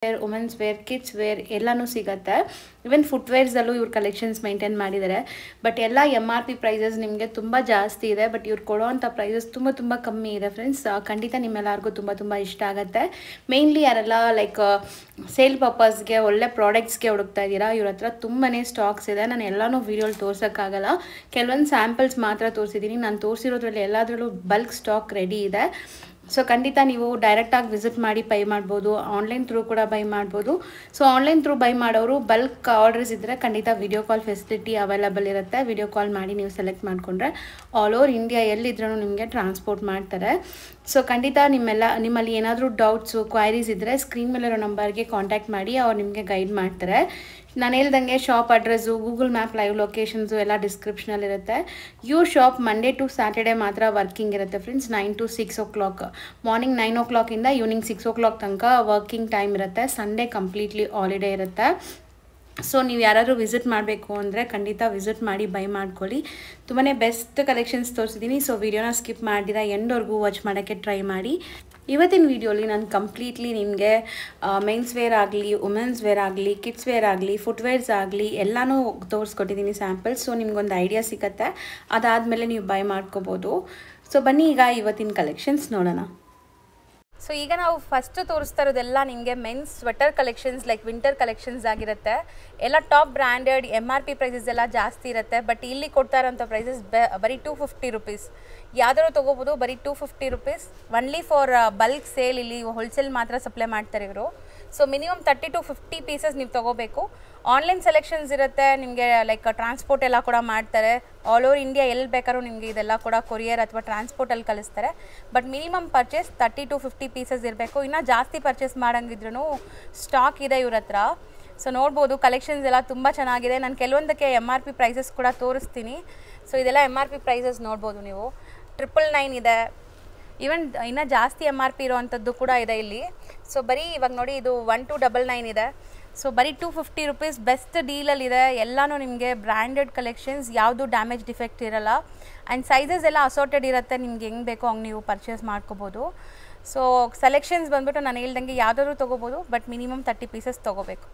Wear, women's wear, kids wear ಎಲ್ಲನೂ ಸಿಗುತ್ತೆ. Even ಫುಟ್ವೇರ್ಸಲ್ಲೂ ಇವ್ರ ಕಲೆಕ್ಷನ್ಸ್ ಮೇಂಟೈನ್ ಮಾಡಿದ್ದಾರೆ. ಬಟ್ ಎಲ್ಲ MRP ಪ್ರೈಸಸ್ ನಿಮಗೆ ತುಂಬ ಜಾಸ್ತಿ ಇದೆ. ಬಟ್ ಇವ್ರು ಕೊಡೋವಂಥ ಪ್ರೈಸಸ್ ತುಂಬ ಕಮ್ಮಿ ಇದೆ ಫ್ರೆಂಡ್ಸ್. ಖಂಡಿತ ನಿಮ್ಮೆಲ್ಲರಿಗೂ ತುಂಬ ಇಷ್ಟ ಆಗುತ್ತೆ. ಮೇಯ್ನ್ಲಿ ಯಾರೆಲ್ಲ ಲೈಕ್ ಸೇಲ್ ಪರ್ಪಸ್ಗೆ ಒಳ್ಳೆ ಪ್ರಾಡಕ್ಟ್ಸ್ಗೆ ಹುಡುಕ್ತಾ ಇದ್ದೀರಾ, ಇವ್ರ ಹತ್ರ ತುಂಬಾ ಸ್ಟಾಕ್ಸ್ ಇದೆ. ನಾನು ಎಲ್ಲನೂ ವೀಡಿಯೋಲಿ ತೋರ್ಸೋಕ್ಕಾಗಲ್ಲ, ಕೆಲವೊಂದು ಸ್ಯಾಂಪಲ್ಸ್ ಮಾತ್ರ ತೋರಿಸಿದ್ದೀನಿ. ನಾನು ತೋರಿಸಿರೋದ್ರಲ್ಲಿ ಎಲ್ಲದರಲ್ಲೂ ಬಲ್ಕ್ ಸ್ಟಾಕ್ ರೆಡಿ ಇದೆ. ಸೊ ಖಂಡಿತ ನೀವು ಡೈರೆಕ್ಟಾಗಿ ವಿಸಿಟ್ ಮಾಡಿ ಬೈ ಮಾಡ್ಬೋದು, ಆನ್ಲೈನ್ ಥ್ರೂ ಕೂಡ ಬೈ ಮಾಡ್ಬೋದು. ಸೊ ಆನ್ಲೈನ್ ಥ್ರೂ ಬೈ ಮಾಡೋರು ಬಲ್ಕ್ ಆರ್ಡರ್ಸ್ ಇದ್ದರೆ ಖಂಡಿತ ವಿಡಿಯೋ ಕಾಲ್ ಫೆಸಿಲಿಟಿ ಅವೈಲಬಲ್ ಇರುತ್ತೆ. ವಿಡಿಯೋ ಕಾಲ್ ಮಾಡಿ ನೀವು ಸೆಲೆಕ್ಟ್ ಮಾಡಿಕೊಂಡ್ರೆ ಆಲ್ ಓವರ್ ಇಂಡಿಯಾ ಎಲ್ಲಿದ್ರೂ ನಿಮಗೆ ಟ್ರಾನ್ಸ್ಪೋರ್ಟ್ ಮಾಡ್ತಾರೆ. ಸೊ ಖಂಡಿತ ನಿಮ್ಮಲ್ಲಿ ಏನಾದರೂ ಡೌಟ್ಸು ಕ್ವೈರೀಸ್ ಇದ್ದರೆ ಸ್ಕ್ರೀನ್ ಮೇಲಿರೋ ನಂಬರ್ಗೆ ಕಾಂಟ್ಯಾಕ್ಟ್ ಮಾಡಿ, ಅವ್ರು ನಿಮಗೆ ಗೈಡ್ ಮಾಡ್ತಾರೆ. ನಾನು ಹೇಳ್ದಂಗೆ shop address, Google map live locations ಎಲ್ಲ ಡಿಸ್ಕ್ರಿಪ್ಷನಲ್ಲಿರುತ್ತೆ. ಶಾಪ್ ಮಂಡೇ ಟು ಸ್ಯಾಟರ್ಡೇ ಮಾತ್ರ ವರ್ಕಿಂಗ್ ಇರುತ್ತೆ friends, 9 to 6 o'clock. Morning 9 o'clock ಇಂದ ಈವ್ನಿಂಗ್ 6 o'clock ತನಕ ವರ್ಕಿಂಗ್ ಟೈಮ್ ಇರುತ್ತೆ. ಸಂಡೇ ಕಂಪ್ಲೀಟ್ಲಿ ಹಾಲಿಡೇ ಇರುತ್ತೆ. ಸೊ ನೀವು ಯಾರಾದರೂ ವಿಸಿಟ್ ಮಾಡಬೇಕು ಅಂದರೆ ಖಂಡಿತ ವಿಸಿಟ್ ಮಾಡಿ ಬೈ ಮಾಡ್ಕೊಳ್ಳಿ. ತುಂಬಾ ಬೆಸ್ಟ್ ಕಲೆಕ್ಷನ್ಸ್ ತೋರಿಸಿದ್ದೀನಿ. ಸೊ ವಿಡಿಯೋನ ಸ್ಕಿಪ್ ಮಾಡಿದಿರಾ ಎಂಡ್ವರೆಗೂ ವಾಚ್ ಮಾಡೋಕ್ಕೆ ಟ್ರೈ ಮಾಡಿ. ಇವತ್ತಿನ ವಿಡಿಯೋಲಿ ನಾನು ಕಂಪ್ಲೀಟ್ಲಿ ನಿಮಗೆ ಮೆನ್ಸ್ ವೇರ್ ಆಗಲಿ, ವುಮೆನ್ಸ್ ವೇರ್ ಆಗಲಿ, ಕಿಡ್ಸ್ ವೇರ್ ಆಗಲಿ, ಫುಟ್ವೇರ್ಸ್ ಆಗಲಿ ಎಲ್ಲನೂ ತೋರಿಸ್ಕೊಟ್ಟಿದ್ದೀನಿ ಸ್ಯಾಂಪಲ್ಸ್. ಸೊ ನಿಮ್ಗೊಂದು ಐಡಿಯಾ ಸಿಗುತ್ತೆ, ಅದಾದಮೇಲೆ ನೀವು ಬೈ ಮಾಡ್ಕೋಬೋದು. ಸೊ ಬನ್ನಿ ಈಗ ಇವತ್ತಿನ ಕಲೆಕ್ಷನ್ಸ್ ನೋಡೋಣ. ಸೊ ಈಗ ನಾವು ಫಸ್ಟ್ ತೋರಿಸ್ತಾ ಇರೋದೆಲ್ಲ ನಿಮಗೆ men's sweater collections like winter collections ಆಗಿರುತ್ತೆ. ಎಲ್ಲ ಟಾಪ್ ಬ್ರ್ಯಾಂಡೆಡ್, MRP ಪ್ರೈಸಸ್ ಎಲ್ಲ ಜಾಸ್ತಿ ಇರುತ್ತೆ. ಬಟ್ ಇಲ್ಲಿ ಕೊಡ್ತಾ ಇರೋಂಥ ಪ್ರೈಸಸ್ ಬರೀ 250 ರುಪೀಸ್. ಯಾವ್ದಾದ್ರು ತೊಗೋಬೋದು, ಬರೀ 250 rupees. Only for bulk sale. ಇಲ್ಲಿ ಹೋಲ್ಸೇಲ್ ಮಾತ್ರ ಸಪ್ಲೈ ಮಾಡ್ತಾರೆ ಇವರು. ಸೊ ಮಿನಿಮಮ್ 30 to 50 ಪೀಸಸ್ ನೀವು ತೊಗೋಬೇಕು. ಆನ್ಲೈನ್ ಸೆಲೆಕ್ಷನ್ಸ್ ಇರುತ್ತೆ ನಿಮಗೆ, ಲೈಕ್ ಟ್ರಾನ್ಸ್ಪೋರ್ಟ್ ಎಲ್ಲ ಕೂಡ ಮಾಡ್ತಾರೆ. ಆಲ್ ಓವರ್ ಇಂಡಿಯಾ ಎಲ್ಲಿ ಬೇಕಾದ್ರೂ ನಿಮಗೆ ಇದೆಲ್ಲ ಕೂಡ ಕೊರಿಯರ್ ಅಥವಾ ಟ್ರಾನ್ಸ್ಪೋರ್ಟಲ್ಲಿ ಕಳಿಸ್ತಾರೆ. But minimum purchase 30 to 50 pieces ಇರಬೇಕು. ಇನ್ನೂ ಜಾಸ್ತಿ ಪರ್ಚೇಸ್ ಮಾಡೋಂಗಿದ್ರೂ ಸ್ಟಾಕ್ ಇದೆ ಇವ್ರ ಹತ್ರ. ಸೊ ನೋಡ್ಬೋದು ಕಲೆಕ್ಷನ್ಸ್ ಎಲ್ಲ ತುಂಬ ಚೆನ್ನಾಗಿದೆ. ನಾನು ಕೆಲವೊಂದಕ್ಕೆ MRP ಪ್ರೈಸಸ್ ಕೂಡ ತೋರಿಸ್ತೀನಿ. ಸೊ ಇದೆಲ್ಲ MRP ಪ್ರೈಸಸ್ ನೋಡ್ಬೋದು ನೀವು. 999 ಇದೆ. ಈವನ್ ಇನ್ನೂ ಜಾಸ್ತಿ MRP ಇರೋವಂಥದ್ದು ಕೂಡ ಇದೆ ಇಲ್ಲಿ. ಸೊ ಬರೀ ಇವಾಗ ನೋಡಿ ಇದು 1299 ಇದೆ. ಸೊ ಬರೀ 250 ರುಪೀಸ್ ಬೆಸ್ಟ್ ಡೀಲಲ್ಲಿದೆ. ಎಲ್ಲನೂ ನಿಮಗೆ ಬ್ರ್ಯಾಂಡೆಡ್ ಕಲೆಕ್ಷನ್ಸ್, ಯಾವುದು ಡ್ಯಾಮೇಜ್ ಡಿಫೆಕ್ಟ್ ಇರೋಲ್ಲ. ಆ್ಯಂಡ್ ಸೈಜಸ್ ಎಲ್ಲ ಅಸಾರ್ಟೆಡ್ ಇರುತ್ತೆ, ನಿಮ್ಗೆ ಹೆಂಗೆ ಬೇಕೋ ಹಂಗೆ ನೀವು ಪರ್ಚೇಸ್ ಮಾಡ್ಕೋಬೋದು. ಸೊ ಸೆಲೆಕ್ಷನ್ಸ್ ಬಂದುಬಿಟ್ಟು ನಾನು ಹೇಳ್ದಂಗೆ ಯಾವುದಾದ್ರು ತೊಗೋಬೋದು, ಬಟ್ ಮಿನಿಮಮ್ 30 ಪೀಸಸ್ ತೊಗೋಬೇಕು.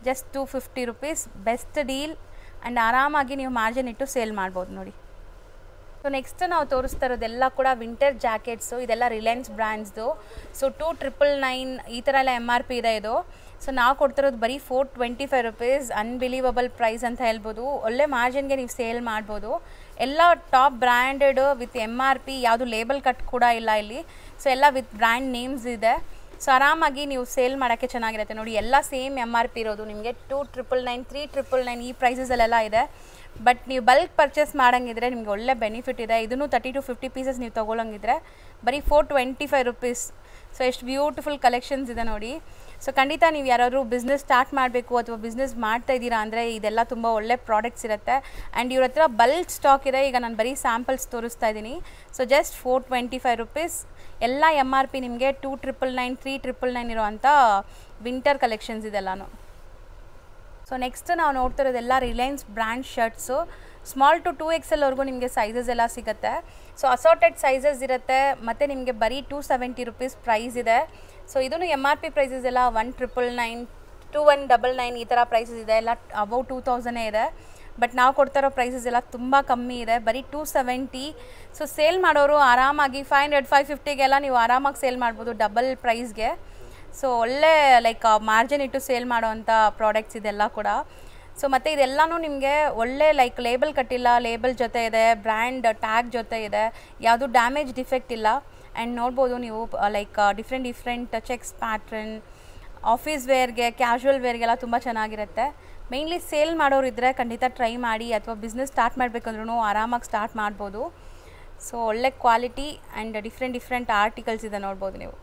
Just 250 rupees best deal. And ಆರಾಮಾಗಿ ನೀವು ಮಾರ್ಜಿನ್ ಇಟ್ಟು ಸೇಲ್ ಮಾಡ್ಬೋದು ನೋಡಿ. ಸೊ ನೆಕ್ಸ್ಟ್ ನಾವು ತೋರಿಸ್ತಾ ಇರೋದೆಲ್ಲ ಕೂಡ ವಿಂಟರ್ ಜಾಕೆಟ್ಸು. ಇದೆಲ್ಲ ರಿಲಯನ್ಸ್ ಬ್ರ್ಯಾಂಡ್ಸ್ದು. ಸೊ 2999 ಈ ಥರ ಎಲ್ಲ MRP ಇದೆ ಇದು. ಸೊ ನಾವು ಕೊಡ್ತಿರೋದು ಬರೀ 425 ರುಪೀಸ್. ಅನ್ಬಿಲೀವಬಲ್ ಪ್ರೈಸ್ ಅಂತ ಹೇಳ್ಬೋದು. ಒಳ್ಳೆ ಮಾರ್ಜಿನ್ಗೆ ನೀವು ಸೇಲ್ ಮಾಡ್ಬೋದು. ಎಲ್ಲ ಟಾಪ್ ಬ್ರ್ಯಾಂಡೆಡ್ ವಿತ್ MRP, ಯಾವುದು ಲೇಬಲ್ ಕಟ್ ಕೂಡ ಇಲ್ಲ ಇಲ್ಲಿ. ಸೊ ಎಲ್ಲ ವಿತ್ ಬ್ರ್ಯಾಂಡ್ ನೇಮ್ಸ್ ಇದೆ. ಸೊ ಆರಾಮಾಗಿ ನೀವು ಸೇಲ್ ಮಾಡೋಕ್ಕೆ ಚೆನ್ನಾಗಿರುತ್ತೆ ನೋಡಿ. ಎಲ್ಲ ಸೇಮ್ MRP ಇರೋದು. ನಿಮಗೆ 2999, 3999 ಈ ಪ್ರೈಸಸಲ್ಲೆಲ್ಲ ಇದೆ. ಬಟ್ ನೀವು ಬಲ್ಕ್ ಪರ್ಚೇಸ್ ಮಾಡೋಂಗಿದ್ರೆ ನಿಮ್ಗೆ ಒಳ್ಳೆ ಬೆನಿಫಿಟ್ ಇದೆ. ಇದನ್ನು 30 to 50 ಪೀಸಸ್ ನೀವು ತೊಗೊಳಂಗಿದ್ರೆ ಬರೀ 425 ರುಪೀಸ್. ಸೊ ಎಷ್ಟು ಬ್ಯೂಟಿಫುಲ್ ಕಲೆಕ್ಷನ್ಸ್ ಇದೆ ನೋಡಿ. ಸೊ ಖಂಡಿತ ನೀವು ಯಾರಾದರೂ ಬಿಸ್ನೆಸ್ ಸ್ಟಾರ್ಟ್ ಮಾಡಬೇಕು ಅಥವಾ ಬಿಸ್ನೆಸ್ ಮಾಡ್ತಾಯಿದ್ದೀರಾ ಅಂದರೆ ಇದೆಲ್ಲ ತುಂಬ ಒಳ್ಳೆ ಪ್ರಾಡಕ್ಟ್ಸ್ ಇರುತ್ತೆ. ಆ್ಯಂಡ್ ಇವ್ರ ಹತ್ರ ಬಲ್ಕ್ ಸ್ಟಾಕ್ ಇದೆ. ಈಗ ನಾನು ಬರೀ ಸ್ಯಾಂಪಲ್ಸ್ ತೋರಿಸ್ತಾ ಇದ್ದೀನಿ. So just 425 rupees. ಎಲ್ಲ MRP ನಿಮಗೆ 2999, 3999 ಇರೋವಂಥ ವಿಂಟರ್ ಕಲೆಕ್ಷನ್ಸ್ ಇದೆಲ್ಲನೂ. ಸೊ ನೆಕ್ಸ್ಟ್ ನಾವು ನೋಡ್ತಿರೋದೆಲ್ಲ Reliance brand shirts. Small to 2XL ನಿಮಗೆ ಸೈಜಸ್ ಎಲ್ಲ ಸಿಗುತ್ತೆ. ಸೊ ಅಸಾರ್ಟೆಡ್ ಸೈಜಸ್ ಇರುತ್ತೆ. ಮತ್ತು ನಿಮಗೆ ಬರೀ 270 ರುಪೀಸ್ ಪ್ರೈಸ್ ಇದೆ. ಸೊ ಇದೂ MRP ಪ್ರೈಸಸ್ ಎಲ್ಲ 1999, 2199 ಈ ಥರ ಪ್ರೈಸಸ್ ಇದೆ. ಎಲ್ಲ ಅಬೌವ್ 2000 ಇದೆ. ಬಟ್ ನಾವು ಕೊಡ್ತಾರೋ ಪ್ರೈಸಸ್ ಎಲ್ಲ ತುಂಬ ಕಮ್ಮಿ ಇದೆ, ಬರೀ 270. ಸೊ ಸೇಲ್ ಮಾಡೋರು ಆರಾಮಾಗಿ 500, 550ಗೆಲ್ಲ ನೀವು ಆರಾಮಾಗಿ ಸೇಲ್ ಮಾಡ್ಬೋದು ಡಬಲ್ ಪ್ರೈಸ್ಗೆ. ಸೊ ಒಳ್ಳೆ ಲೈಕ್ ಮಾರ್ಜಿನ್ ಇಟ್ಟು ಸೇಲ್ ಮಾಡೋವಂಥ ಪ್ರಾಡಕ್ಟ್ಸ್ ಇದೆಲ್ಲ ಕೂಡ. ಸೊ ಮತ್ತು ಇದೆಲ್ಲನೂ ನಿಮಗೆ ಒಳ್ಳೆ ಲೈಕ್ ಲೇಬಲ್ ಕಟ್ಟಿಲ್ಲ, ಲೇಬಲ್ ಜೊತೆ ಇದೆ, ಬ್ರ್ಯಾಂಡ್ ಟ್ಯಾಗ್ ಜೊತೆ ಇದೆ, ಯಾವುದು ಡ್ಯಾಮೇಜ್ ಡಿಫೆಕ್ಟ್ ಇಲ್ಲ. ಆ್ಯಂಡ್ ನೋಡ್ಬೋದು ನೀವು like different checks pattern, office ವೇರ್ಗೆ, ಕ್ಯಾಶುವಲ್ ವೇರ್ಗೆಲ್ಲ ತುಂಬ ಚೆನ್ನಾಗಿರುತ್ತೆ. ಮೇಯ್ನ್ಲಿ ಸೇಲ್ ಮಾಡೋರು ಇದ್ದರೆ ಖಂಡಿತ ಟ್ರೈ ಮಾಡಿ, ಅಥವಾ ಬಿಸ್ನೆಸ್ ಸ್ಟಾರ್ಟ್ ಮಾಡಬೇಕಂದ್ರೂ ಆರಾಮಾಗಿ ಸ್ಟಾರ್ಟ್ ಮಾಡ್ಬೋದು. ಸೊ ಒಳ್ಳೆ ಕ್ವಾಲಿಟಿ ಆ್ಯಂಡ್ ಡಿಫ್ರೆಂಟ್ ಆರ್ಟಿಕಲ್ಸ್ ಇದೆ ನೋಡ್ಬೋದು ನೀವು.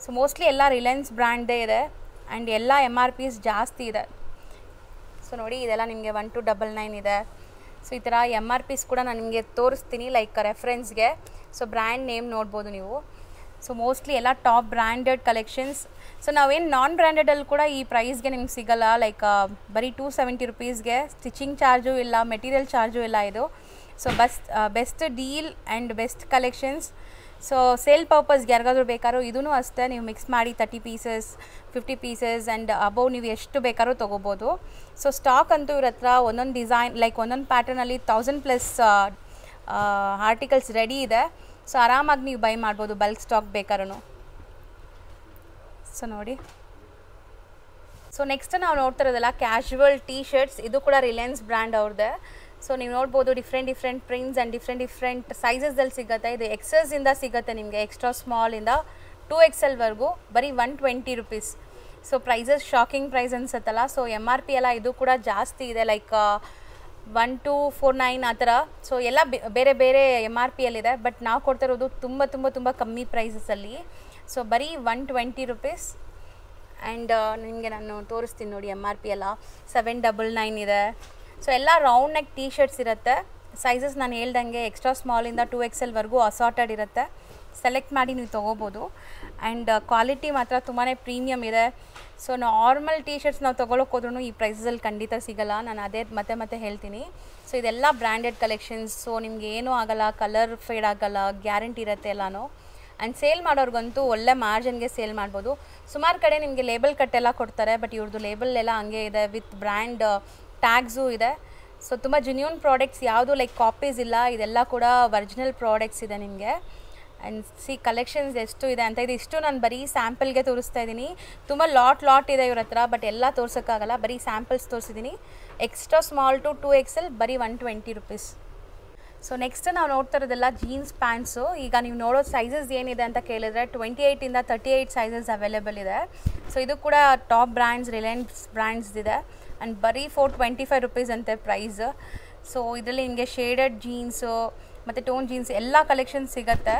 ಸೊ ಮೋಸ್ಟ್ಲಿ ಎಲ್ಲ ರಿಲಯನ್ಸ್ ಬ್ರ್ಯಾಂಡ್ದೇ ಇದೆ. ಆ್ಯಂಡ್ ಎಲ್ಲ MRPs ಜಾಸ್ತಿ ಇದೆ. ಸೊ ನೋಡಿ ಇದೆಲ್ಲ ನಿಮಗೆ 1299 ಇದೆ. ಸೊ ಈ ಥರ MRPs ಕೂಡ ನಾನು ನಿಮಗೆ ತೋರಿಸ್ತೀನಿ ಲೈಕ್ ರೆಫರೆನ್ಸ್ಗೆ. ಸೊ ಬ್ರ್ಯಾಂಡ್ ನೇಮ್ ನೋಡ್ಬೋದು ನೀವು. ಸೊ ಮೋಸ್ಟ್ಲಿ ಎಲ್ಲ ಟಾಪ್ ಬ್ರ್ಯಾಂಡೆಡ್ ಕಲೆಕ್ಷನ್ಸ್. ಸೊ ನಾವೇನು ನಾನ್ ಬ್ರ್ಯಾಂಡೆಡಲ್ಲಿ ಕೂಡ ಈ ಪ್ರೈಸ್ಗೆ ನಿಮ್ಗೆ ಸಿಗೋಲ್ಲ. ಲೈಕ್ ಬರೀ 270 ರುಪೀಸ್ಗೆ. ಸ್ಟಿಚಿಂಗ್ ಚಾರ್ಜು ಇಲ್ಲ, ಮೆಟೀರಿಯಲ್ ಚಾರ್ಜು ಇಲ್ಲ ಇದು. So best deal and best collections. So sale ಪರ್ಪಸ್ಗೆ ಯಾರಿಗಾದ್ರೂ ಬೇಕಾದ್ರೂ ಇದೂ ಅಷ್ಟೇ, ನೀವು ಮಿಕ್ಸ್ ಮಾಡಿ 30 ಪೀಸಸ್ 50 ಪೀಸಸ್ ಆ್ಯಂಡ್ ಅಬೌವ್ ನೀವು ಎಷ್ಟು ಬೇಕಾದ್ರೂ ತೊಗೋಬೋದು. ಸೊ ಸ್ಟಾಕ್ ಅಂತೂ ಇವ್ರ ಹತ್ರ ಒಂದೊಂದು ಡಿಸೈನ್ ಲೈಕ್ ಒಂದೊಂದು ಪ್ಯಾಟರ್ನಲ್ಲಿ 1000+ ಆರ್ಟಿಕಲ್ಸ್ ರೆಡಿ ಇದೆ. ಸೊ ಆರಾಮಾಗಿ ನೀವು ಬೈ ಮಾಡ್ಬೋದು ಬಲ್ಕ್ ಸ್ಟಾಕ್ ಬೇಕಾದ್ರೂ. ಸೊ ನೋಡಿ, ಸೊ ನೆಕ್ಸ್ಟ್ ನಾವು ನೋಡ್ತಾ ಇರೋದಲ್ಲ ಕ್ಯಾಶುವಲ್ ಟೀ ಶರ್ಟ್ಸ್. ಇದು ಕೂಡ ರಿಲಯನ್ಸ್ ಬ್ರ್ಯಾಂಡ್ ಅವ್ರದ್ದೇ. ಸೊ ನೀವು ನೋಡ್ಬೋದು ಡಿಫ್ರೆಂಟ್ ಪ್ರಿಂಟ್ಸ್ ಆ್ಯಂಡ್ ಡಿಫ್ರೆಂಟ್ ಸೈಜಸ್ದಲ್ಲಿ ಸಿಗುತ್ತೆ. ಇದು ಎಕ್ಸಸ್ಸಿಂದ ಸಿಗುತ್ತೆ ನಿಮಗೆ, ಎಕ್ಸ್ಟ್ರಾ ಸ್ಮಾಲಿಂದ 2XL ಬರೀ 120 rupees. So prices shocking price ಅನ್ಸುತ್ತಲ್ಲ. ಸೊ MRP ಎಲ್ಲ ಇದು ಕೂಡ ಜಾಸ್ತಿ ಇದೆ, ಲೈಕ್ 1249 ಆ ಥರ. ಸೊ ಎಲ್ಲ ಬೇರೆ ಬೇರೆ MRPಯಲ್ಲಿದೆ, ಬಟ್ ನಾವು ಕೊಡ್ತಿರೋದು ತುಂಬ ಕಮ್ಮಿ ಪ್ರೈಸಸಲ್ಲಿ. ಸೊ ಬರೀ 120 ರೂಪೀಸ್. ಆ್ಯಂಡ್ ನಿಮಗೆ ನಾನು ತೋರಿಸ್ತೀನಿ ನೋಡಿ, MRP ಎಲ್ಲ 799 ಇದೆ. ಸೊ ಎಲ್ಲ ರೌಂಡ್ ನೆಕ್ ಟೀ ಶರ್ಟ್ಸ್ ಇರುತ್ತೆ. ಸೈಜಸ್ ನಾನು ಹೇಳ್ದಂಗೆ ಎಕ್ಸ್ಟ್ರಾ ಸ್ಮಾಲಿಂದ 2XL ಅಸಾರ್ಟೆಡ್ ಇರುತ್ತೆ. ಸೆಲೆಕ್ಟ್ ಮಾಡಿ ನೀವು ತೊಗೋಬೋದು. ಆ್ಯಂಡ್ ಕ್ವಾಲಿಟಿ ಮಾತ್ರ ತುಂಬಾ ಪ್ರೀಮಿಯಮ್ ಇದೆ. ಸೊ ನಾರ್ಮಲ್ ಟೀ ಶರ್ಟ್ಸ್ ನಾವು ತೊಗೊಳಕ್ಕೆ ಹೋದ್ರೂ ಈ ಪ್ರೈಸಲ್ಲಿ ಖಂಡಿತ ಸಿಗೋಲ್ಲ. ನಾನು ಅದೇ ಮತ್ತೆ ಹೇಳ್ತೀನಿ. ಸೊ ಇದೆಲ್ಲ ಬ್ರ್ಯಾಂಡೆಡ್ ಕಲೆಕ್ಷನ್ಸ್. ಸೊ ನಿಮ್ಗೆ ಏನೂ ಆಗೋಲ್ಲ, ಕಲರ್ ಫೇಡ್ ಆಗೋಲ್ಲ, ಗ್ಯಾರಂಟಿ ಇರುತ್ತೆ ಎಲ್ಲನೂ. ಆ್ಯಂಡ್ ಸೇಲ್ ಮಾಡೋರ್ಗಂತೂ ಒಳ್ಳೆ ಮಾರ್ಜಿನ್ಗೆ ಸೇಲ್ ಮಾಡ್ಬೋದು. ಸುಮಾರು ಕಡೆ ನಿಮಗೆ ಲೇಬಲ್ ಕಟ್ಟೆಲ್ಲ ಕೊಡ್ತಾರೆ, ಬಟ್ ಇವ್ರದ್ದು ಲೇಬಲ್ ಎಲ್ಲ ಹಂಗೆ ಇದೆ, ವಿತ್ ಬ್ರ್ಯಾಂಡ್ ಟ್ಯಾಗ್ಸು ಇದೆ. ಸೊ ತುಂಬ ಜೆನ್ಯೂನ್ ಪ್ರಾಡಕ್ಟ್ಸ್, ಯಾವುದು ಲೈಕ್ ಕಾಪೀಸ್ ಇಲ್ಲ, ಇದೆಲ್ಲ ಕೂಡ ಒರಿಜಿನಲ್ ಪ್ರಾಡಕ್ಟ್ಸ್ ಇದೆ ನಿಮಗೆ. ಆ್ಯಂಡ್ ಕಲೆಕ್ಷನ್ಸ್ ಎಷ್ಟು ಇದೆ ಅಂತ, ಇದಿಷ್ಟು ನಾನು ಬರೀ ಸ್ಯಾಂಪಲ್ಗೆ ತೋರಿಸ್ತಾ ಇದ್ದೀನಿ. ತುಂಬ ಲಾಟ್ ಇದೆ ಇವ್ರ ಹತ್ರ, ಬಟ್ ಎಲ್ಲ ತೋರ್ಸೋಕ್ಕಾಗಲ್ಲ, ಬರೀ ಸ್ಯಾಂಪಲ್ಸ್ ತೋರಿಸಿದ್ದೀನಿ. ಎಕ್ಸ್ಟ್ರಾ ಸ್ಮಾಲ್ ಟು 2XL ಬರೀ 120 ರೂಪೀಸ್. ಸೊ ನೆಕ್ಸ್ಟ್ ನಾವು ನೋಡ್ತಾ ಇರೋದೆಲ್ಲ ಜೀನ್ಸ್ ಪ್ಯಾಂಟ್ಸು. ಈಗ ನೀವು ನೋಡೋ ಸೈಜಸ್ ಏನಿದೆ ಅಂತ ಕೇಳಿದ್ರೆ 28 ಇಂದ 38 ಸೈಜಸ್ ಅವೈಲೇಬಲ್ ಇದೆ. ಸೊ ಇದು ಕೂಡ ಟಾಪ್ ಬ್ರ್ಯಾಂಡ್ಸ್, ರಿಲಯನ್ಸ್ ಬ್ರ್ಯಾಂಡ್ಸ್ ಇದೆ. ಆ್ಯಂಡ್ ಬರೀ 425 ರೂಪೀಸ್ ಅಂತೆ ಪ್ರೈಸ್. ಸೊ ಇದರಲ್ಲಿ ನಿಮಗೆ ಶೇಡೆಡ್ ಜೀನ್ಸು ಮತ್ತು ಟೋನ್ ಜೀನ್ಸ್ ಎಲ್ಲ ಕಲೆಕ್ಷನ್ಸ್ ಸಿಗುತ್ತೆ.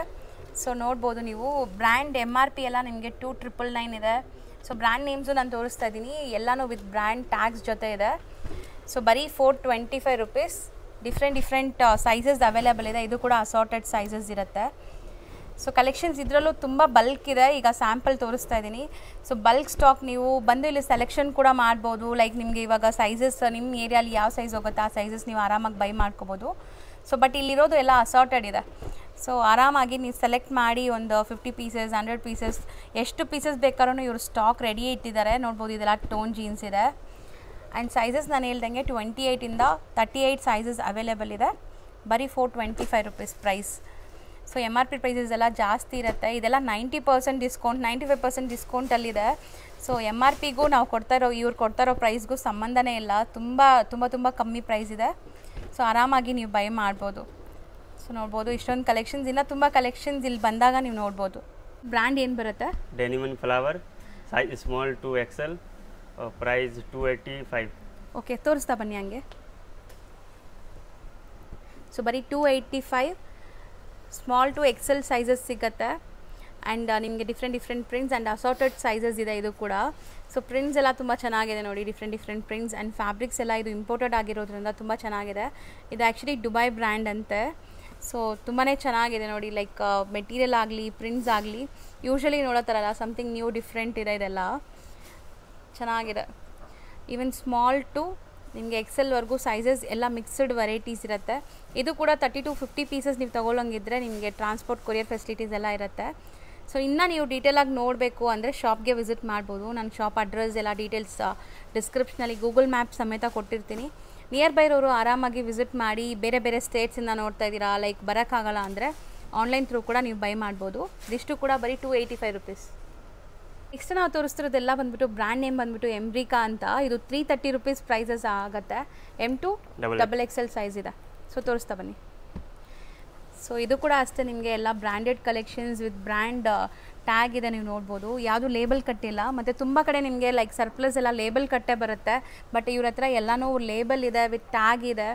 ಸೊ ನೋಡ್ಬೋದು ನೀವು. ಬ್ರ್ಯಾಂಡ್ MRP ಎಲ್ಲ ನಿಮಗೆ 2999 ಇದೆ. ಸೊ ಬ್ರ್ಯಾಂಡ್ ನೇಮ್ಸು ನಾನು ತೋರಿಸ್ತಾ ಇದ್ದೀನಿ, ಎಲ್ಲನೂ ವಿತ್ ಬ್ರ್ಯಾಂಡ್ ಟ್ಯಾಗ್ಸ್ ಜೊತೆ ಇದೆ. ಸೊ ಬರೀ 425 ರೂಪೀಸ್. ಡಿಫ್ರೆಂಟ್ ಸೈಜಸ್ ಅವೈಲೇಬಲ್ ಇದೆ. ಇದು ಕೂಡ ಅಸಾರ್ಟೆಡ್ ಸೈಜಸ್ ಇರುತ್ತೆ. ಸೊ ಕಲೆಕ್ಷನ್ಸ್ ಇದರಲ್ಲೂ ತುಂಬ ಬಲ್ಕ್ ಇದೆ. ಈಗ ಸ್ಯಾಂಪಲ್ ತೋರಿಸ್ತಾ ಇದ್ದೀನಿ. ಸೊ ಬಲ್ಕ್ ಸ್ಟಾಕ್ ನೀವು ಬಂದು ಇಲ್ಲಿ ಸೆಲೆಕ್ಷನ್ ಕೂಡ ಮಾಡ್ಬೋದು. ಲೈಕ್ ನಿಮಗೆ ಇವಾಗ ಸೈಜಸ್ ನಿಮ್ಮ ಏರಿಯಾಲಿ ಯಾವ ಸೈಜ್ ಹೋಗುತ್ತೆ ಆ ಸೈಜಸ್ ನೀವು ಆರಾಮಾಗಿ ಬೈ ಮಾಡ್ಕೋಬೋದು. ಸೊ ಬಟ್ ಇಲ್ಲಿರೋದು ಎಲ್ಲ ಅಸಾರ್ಟೆಡ್ ಇದೆ. ಸೊ ಆರಾಮಾಗಿ ನೀವು ಸೆಲೆಕ್ಟ್ ಮಾಡಿ ಒಂದು 50 ಪೀಸಸ್ 100 ಪೀಸಸ್ ಎಷ್ಟು ಪೀಸಸ್ ಬೇಕಾದ್ರೂ ಇವರು ಸ್ಟಾಕ್ ರೆಡಿ ಇಟ್ಟಿದ್ದಾರೆ. ನೋಡ್ಬೋದು ಇದೆಲ್ಲ ಟೋನ್ ಜೀನ್ಸ್ ಇದೆ. ಆ್ಯಂಡ್ ಸೈಜಸ್ ನಾನು ಹೇಳ್ದಂಗೆ 28 ಇಂದ 38 ಸೈಜಸ್ ಅವೈಲೇಬಲ್ ಇದೆ. ಬರೀ 425 rupees price. So MRP prices ಎಲ್ಲ ಜಾಸ್ತಿ ಇರುತ್ತೆ. ಇದೆಲ್ಲ 90% ಡಿಸ್ಕೌಂಟ್, 95% ಡಿಸ್ಕೌಂಟಲ್ಲಿದೆ. ಸೊ MRPಗೂ ನಾವು ಇವ್ರು ಕೊಡ್ತಾ ಇರೋ ಪ್ರೈಸ್ಗೂ ಸಂಬಂಧನೇ ಇಲ್ಲ. ತುಂಬ ಕಮ್ಮಿ ಪ್ರೈಸ್ ಇದೆ. ಸೊ ಆರಾಮಾಗಿ ನೀವು ಬೈ ಮಾಡ್ಬೋದು. ಸೊ ನೋಡ್ಬೋದು ಇಷ್ಟೊಂದು ಕಲೆಕ್ಷನ್ಸ್, ಇನ್ನೂ ತುಂಬ ಕಲೆಕ್ಷನ್ಸ್ ಇಲ್ಲಿ ಬಂದಾಗ ನೀವು ನೋಡ್ಬೋದು. ಬ್ರ್ಯಾಂಡ್ ಏನು ಬರುತ್ತೆ? Denim and flower, size small 2XL, price 285. Okay, ತೋರಿಸ್ತಾ ಬನ್ನಿ ಹಂಗೆ. ಸೊ ಬರೀ 285 ಸ್ಮಾಲ್ ಟು XL ಸೈಜಸ್ ಸಿಗುತ್ತೆ. ಆ್ಯಂಡ್ ನಿಮಗೆ different prints and assorted sizes ಇದೆ ಇದು ಕೂಡ. ಸೊ ಪ್ರಿಂಟ್ಸ್ ಎಲ್ಲ ತುಂಬ ಚೆನ್ನಾಗಿದೆ ನೋಡಿ, ಡಿಫ್ರೆಂಟ್ ಪ್ರಿಂಟ್ಸ್ ಆ್ಯಂಡ್ ಫ್ಯಾಬ್ರಿಕ್ಸ್ ಎಲ್ಲ ಇದು ಇಂಪೋರ್ಟೆಡ್ ಆಗಿರೋದ್ರಿಂದ ತುಂಬ ಚೆನ್ನಾಗಿದೆ. ಇದು ಆ್ಯಕ್ಚುಲಿ ದುಬೈ ಬ್ರ್ಯಾಂಡ್ ಅಂತೆ. ಸೊ ತುಂಬಾ ಚೆನ್ನಾಗಿದೆ ನೋಡಿ, ಲೈಕ್ ಮೆಟೀರಿಯಲ್ ಆಗಲಿ ಪ್ರಿಂಟ್ಸ್ ಆಗಲಿ ಯೂಶ್ವಲಿ ನೋಡೋ ಥರ ಅಲ್ಲ, ಸಮಥಿಂಗ್ ನ್ಯೂ ಡಿಫ್ರೆಂಟ್ ಇದೆ. ಇದೆಲ್ಲ ಚೆನ್ನಾಗಿದೆ. ಈವನ್ ಸ್ಮಾಲ್ ಟು ನಿಮಗೆ XL ಸೈಜಸ್ ಎಲ್ಲ ಮಿಕ್ಸ್ಡ್ ವೆರೈಟೀಸ್ ಇರುತ್ತೆ. ಇದು ಕೂಡ 30 to 50 ಪೀಸಸ್ ನೀವು ತೊಗೊಳಂಗಿದ್ರೆ ನಿಮಗೆ ಟ್ರಾನ್ಸ್ಪೋರ್ಟ್ ಕೊರಿಯರ್ ಫೆಸಿಲಿಟೀಸ್ ಎಲ್ಲ ಇರುತ್ತೆ. ಸೊ ಇನ್ನು ನೀವು ಡೀಟೇಲಾಗಿ ನೋಡಬೇಕು ಅಂದರೆ ಶಾಪ್ಗೆ ವಿಸಿಟ್ ಮಾಡ್ಬೋದು. ನಾನು ಶಾಪ್ ಅಡ್ರೆಸ್ ಎಲ್ಲ ಡೀಟೇಲ್ಸ್ ಡಿಸ್ಕ್ರಿಪ್ಷನಲ್ಲಿ ಗೂಗಲ್ ಮ್ಯಾಪ್ ಸಮೇತ ಕೊಟ್ಟಿರ್ತೀನಿ. ನಿಯರ್ ಬೈ ಇರೋರು ಆರಾಮಾಗಿ ವಿಸಿಟ್ ಮಾಡಿ. ಬೇರೆ ಸ್ಟೇಟ್ಸಿಂದ ನೋಡ್ತಾ ಇದ್ದೀರಾ, ಲೈಕ್ ಬರೋಕ್ಕಾಗಲ್ಲ ಅಂದರೆ ಆನ್ಲೈನ್ ಥ್ರೂ ಕೂಡ ನೀವು ಬೈ ಮಾಡ್ಬೋದು. ಇದಿಷ್ಟು ಕೂಡ ಬರೀ 285 ರೂಪೀಸ್. ನೆಕ್ಸ್ಟ್ ನಾವು ತೋರಿಸ್ತಿರೋದೆಲ್ಲ ಬಂದುಬಿಟ್ಟು ಬ್ರ್ಯಾಂಡ್ ನೇಮ್ ಬಂದುಬಿಟ್ಟು ಎಂಬ್ರಿಕಾ ಅಂತ. ಇದು 330 ರೂಪೀಸ್ ಪ್ರೈಸಸ್ ಆಗುತ್ತೆ. M2 XXL ಸೈಜ್ ಇದೆ. ಸೊ ತೋರಿಸ್ತಾ ಬನ್ನಿ. ಸೊ ಇದು ಕೂಡ ಅಷ್ಟೇ, ನಿಮಗೆ ಎಲ್ಲ branded collections with brand tag ಇದೆ. ನೀವು ನೋಡ್ಬೋದು, ಯಾವುದು ಲೇಬಲ್ ಕಟ್ಟಿಲ್ಲ. ಮತ್ತು ತುಂಬ ಕಡೆ ನಿಮಗೆ ಲೈಕ್ ಸರ್ಪ್ಲಸ್ ಎಲ್ಲ ಲೇಬಲ್ ಕಟ್ಟೆ ಬರುತ್ತೆ. ಬಟ್ ಇವ್ರ ಹತ್ರ ಎಲ್ಲನೂ ಲೇಬಲ್ ಇದೆ ವಿತ್ ಟ್ಯಾಗ್ ಇದೆ.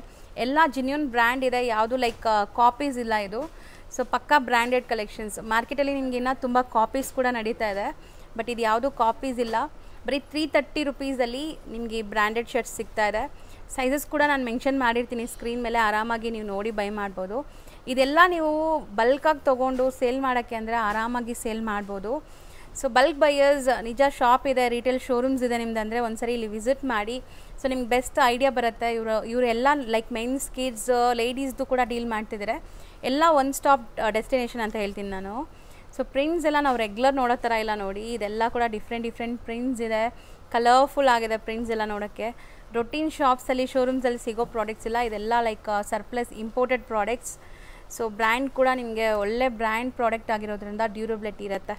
ಎಲ್ಲ ಜೆನ್ಯೂನ್ ಬ್ರ್ಯಾಂಡ್ ಇದೆ, ಯಾವುದು ಲೈಕ್ ಕಾಪೀಸ್ ಇಲ್ಲ ಇದು. ಸೊ ಪಕ್ಕಾ ಬ್ರ್ಯಾಂಡೆಡ್ ಕಲೆಕ್ಷನ್ಸ್. ಮಾರ್ಕೆಟಲ್ಲಿ ನಿಮಗೆ ಇನ್ನೂ ತುಂಬ ಕಾಪೀಸ್ ಕೂಡ ನಡೀತಾ ಇದೆ, ಬಟ್ ಇದು ಯಾವುದು ಕಾಪೀಸ್ ಇಲ್ಲ. ಬರೀ 330 ರೂಪೀಸಲ್ಲಿ ನಿಮಗೆ ಈ ಬ್ರ್ಯಾಂಡೆಡ್ ಶರ್ಟ್ಸ್ ಸಿಗ್ತಾ ಇದೆ. ಸೈಜಸ್ ಕೂಡ ನಾನು ಮೆನ್ಷನ್ ಮಾಡಿರ್ತೀನಿ ಸ್ಕ್ರೀನ್ ಮೇಲೆ, ಆರಾಮಾಗಿ ನೀವು ನೋಡಿ ಬೈ ಮಾಡ್ಬೋದು. ಇದೆಲ್ಲ ನೀವು ಬಲ್ಕಾಗಿ ತೊಗೊಂಡು ಸೇಲ್ ಮಾಡೋಕ್ಕೆ ಅಂದರೆ ಆರಾಮಾಗಿ ಸೇಲ್ ಮಾಡ್ಬೋದು. ಸೊ ಬಲ್ಕ್ ಬೈಯರ್ಸ್ ನಿಜ ಶಾಪ್ ಇದೆ, ರಿಟೇಲ್ ಶೋರೂಮ್ಸ್ ಇದೆ ನಿಮ್ದು ಅಂದರೆ ಒಂದ್ಸರಿ ಇಲ್ಲಿ ವಿಸಿಟ್ ಮಾಡಿ. ಸೊ ನಿಮ್ಗೆ ಬೆಸ್ಟ್ ಐಡಿಯಾ ಬರುತ್ತೆ. ಇವರೆಲ್ಲ ಲೈಕ್ ಮೆನ್ಸ್ ಕಿಡ್ಸ್ ಲೇಡೀಸ್ದು ಕೂಡ ಡೀಲ್ ಮಾಡ್ತಿದ್ದಾರೆ. ಎಲ್ಲ ಒನ್ ಸ್ಟಾಪ್ ಡೆಸ್ಟಿನೇಷನ್ ಅಂತ ಹೇಳ್ತೀನಿ ನಾನು. ಸೊ ಪ್ರಿಂಟ್ಸ್ ಎಲ್ಲ ನಾವು ರೆಗ್ಯುಲರ್ ನೋಡೋ ಥರ ಇಲ್ಲ ನೋಡಿ, ಇದೆಲ್ಲ ಕೂಡ ಡಿಫ್ರೆಂಟ್ ಪ್ರಿಂಟ್ಸ್ ಇದೆ, ಕಲರ್ಫುಲ್ ಆಗಿದೆ ಪ್ರಿಂಟ್ಸ್ ಎಲ್ಲ ನೋಡೋಕ್ಕೆ. ರೊಟೀನ್ ಶಾಪ್ಸಲ್ಲಿ ಶೋರೂಮ್ಸಲ್ಲಿ ಸಿಗೋ ಪ್ರಾಡಕ್ಟ್ಸ್ ಇಲ್ಲ, ಇದೆಲ್ಲ like surplus imported products. So brand ಕೂಡ ನಿಮಗೆ ಒಳ್ಳೆ ಬ್ರ್ಯಾಂಡ್ ಪ್ರಾಡಕ್ಟ್ ಆಗಿರೋದ್ರಿಂದ ಡ್ಯೂರಬಿಲಿಟಿ ಇರುತ್ತೆ.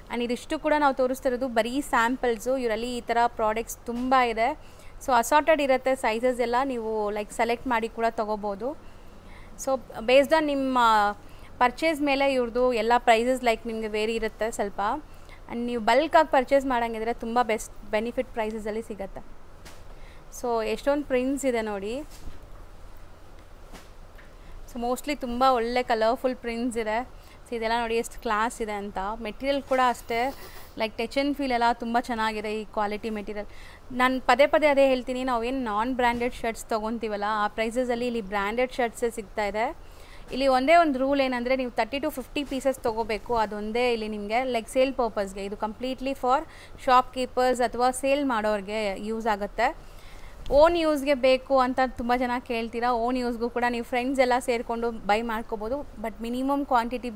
ಆ್ಯಂಡ್ ಇದಿಷ್ಟು ಕೂಡ ನಾವು ತೋರಿಸ್ತಿರೋದು ಬರೀ ಸ್ಯಾಂಪಲ್ಸು, ಇವರಲ್ಲಿ ಈ ಥರ ಪ್ರಾಡಕ್ಟ್ಸ್ ತುಂಬ ಇದೆ. ಸೊ ಅಸಾರ್ಟೆಡ್ ಇರುತ್ತೆ, ಸೈಜಸ್ ಎಲ್ಲ ನೀವು ಲೈಕ್ ಸೆಲೆಕ್ಟ್ ಮಾಡಿ ಕೂಡ ತೊಗೋಬೋದು. ಸೊ ಬೇಸ್ಡ್ ಆನ್ ನಿಮ್ಮ ಪರ್ಚೇಸ್ ಮೇಲೆ ಇವ್ರದ್ದು ಎಲ್ಲ ಪ್ರೈಸಸ್ ಲೈಕ್ ನಿಮಗೆ ವೇರಿ ಇರುತ್ತೆ ಸ್ವಲ್ಪ. ಆ್ಯಂಡ್ ನೀವು ಬಲ್ಕಾಗಿ ಪರ್ಚೇಸ್ ಮಾಡೋಂಗಿದ್ರೆ ತುಂಬ ಬೆಸ್ಟ್ ಬೆನಿಫಿಟ್ ಪ್ರೈಸಸಲ್ಲಿ ಸಿಗುತ್ತೆ. ಸೊ ಎಷ್ಟೊಂದು ಪ್ರಿಂಟ್ಸ್ ಇದೆ ನೋಡಿ. ಸೊ ಮೋಸ್ಟ್ಲಿ ತುಂಬ ಒಳ್ಳೆ ಕಲರ್ಫುಲ್ ಪ್ರಿಂಟ್ಸ್ ಇದೆ. ಸೊ ಇದೆಲ್ಲ ನೋಡಿ ಎಷ್ಟು ಕ್ಲಾಸ್ ಇದೆ ಅಂತ. ಮೆಟೀರಿಯಲ್ ಕೂಡ ಅಷ್ಟೇ ಲೈಕ್ ಟಚ್ ಆ್ಯಂಡ್ ಫೀಲ್ ಎಲ್ಲ ತುಂಬ ಚೆನ್ನಾಗಿದೆ ಈ ಕ್ವಾಲಿಟಿ ಮೆಟೀರಿಯಲ್. ನಾನು ಪದೇ ಅದೇ ಹೇಳ್ತೀನಿ, ನಾವೇನು ನಾನ್ ಬ್ರ್ಯಾಂಡೆಡ್ ಶರ್ಟ್ಸ್ ತೊಗೊತೀವಲ್ಲ ಆ ಪ್ರೈಸಸಲ್ಲಿ ಇಲ್ಲಿ ಬ್ರ್ಯಾಂಡೆಡ್ ಶರ್ಟ್ಸೇ ಸಿಗ್ತಾಯಿದೆ. ಇಲ್ಲಿ ಒಂದೇ ಒಂದು ರೂಲ್ ಏನಂದರೆ ನೀವು 30 to 50 ಪೀಸಸ್ ತೊಗೋಬೇಕು, ಅದೊಂದೇ ಇಲ್ಲಿ ನಿಮಗೆ ಲೈಕ್ ಸೇಲ್ ಪರ್ಪಸ್ಗೆ. ಇದು ಕಂಪ್ಲೀಟ್ಲಿ ಫಾರ್ ಶಾಪ್ ಕೀಪರ್ಸ್ ಅಥವಾ ಸೇಲ್ ಮಾಡೋರಿಗೆ ಯೂಸ್ ಆಗುತ್ತೆ. ಓನ್ ಯೂಸ್ಗೆ ಬೇಕು ಅಂತ ತುಂಬ ಜನ ಕೇಳ್ತೀರಾ. ಓನ್ ಯೂಸ್ಗೂ ಕೂಡ ನೀವು ಫ್ರೆಂಡ್ಸ್ ಎಲ್ಲ ಸೇರಿಕೊಂಡು ಬೈ ಮಾಡ್ಕೋಬೋದು. But minimum quantity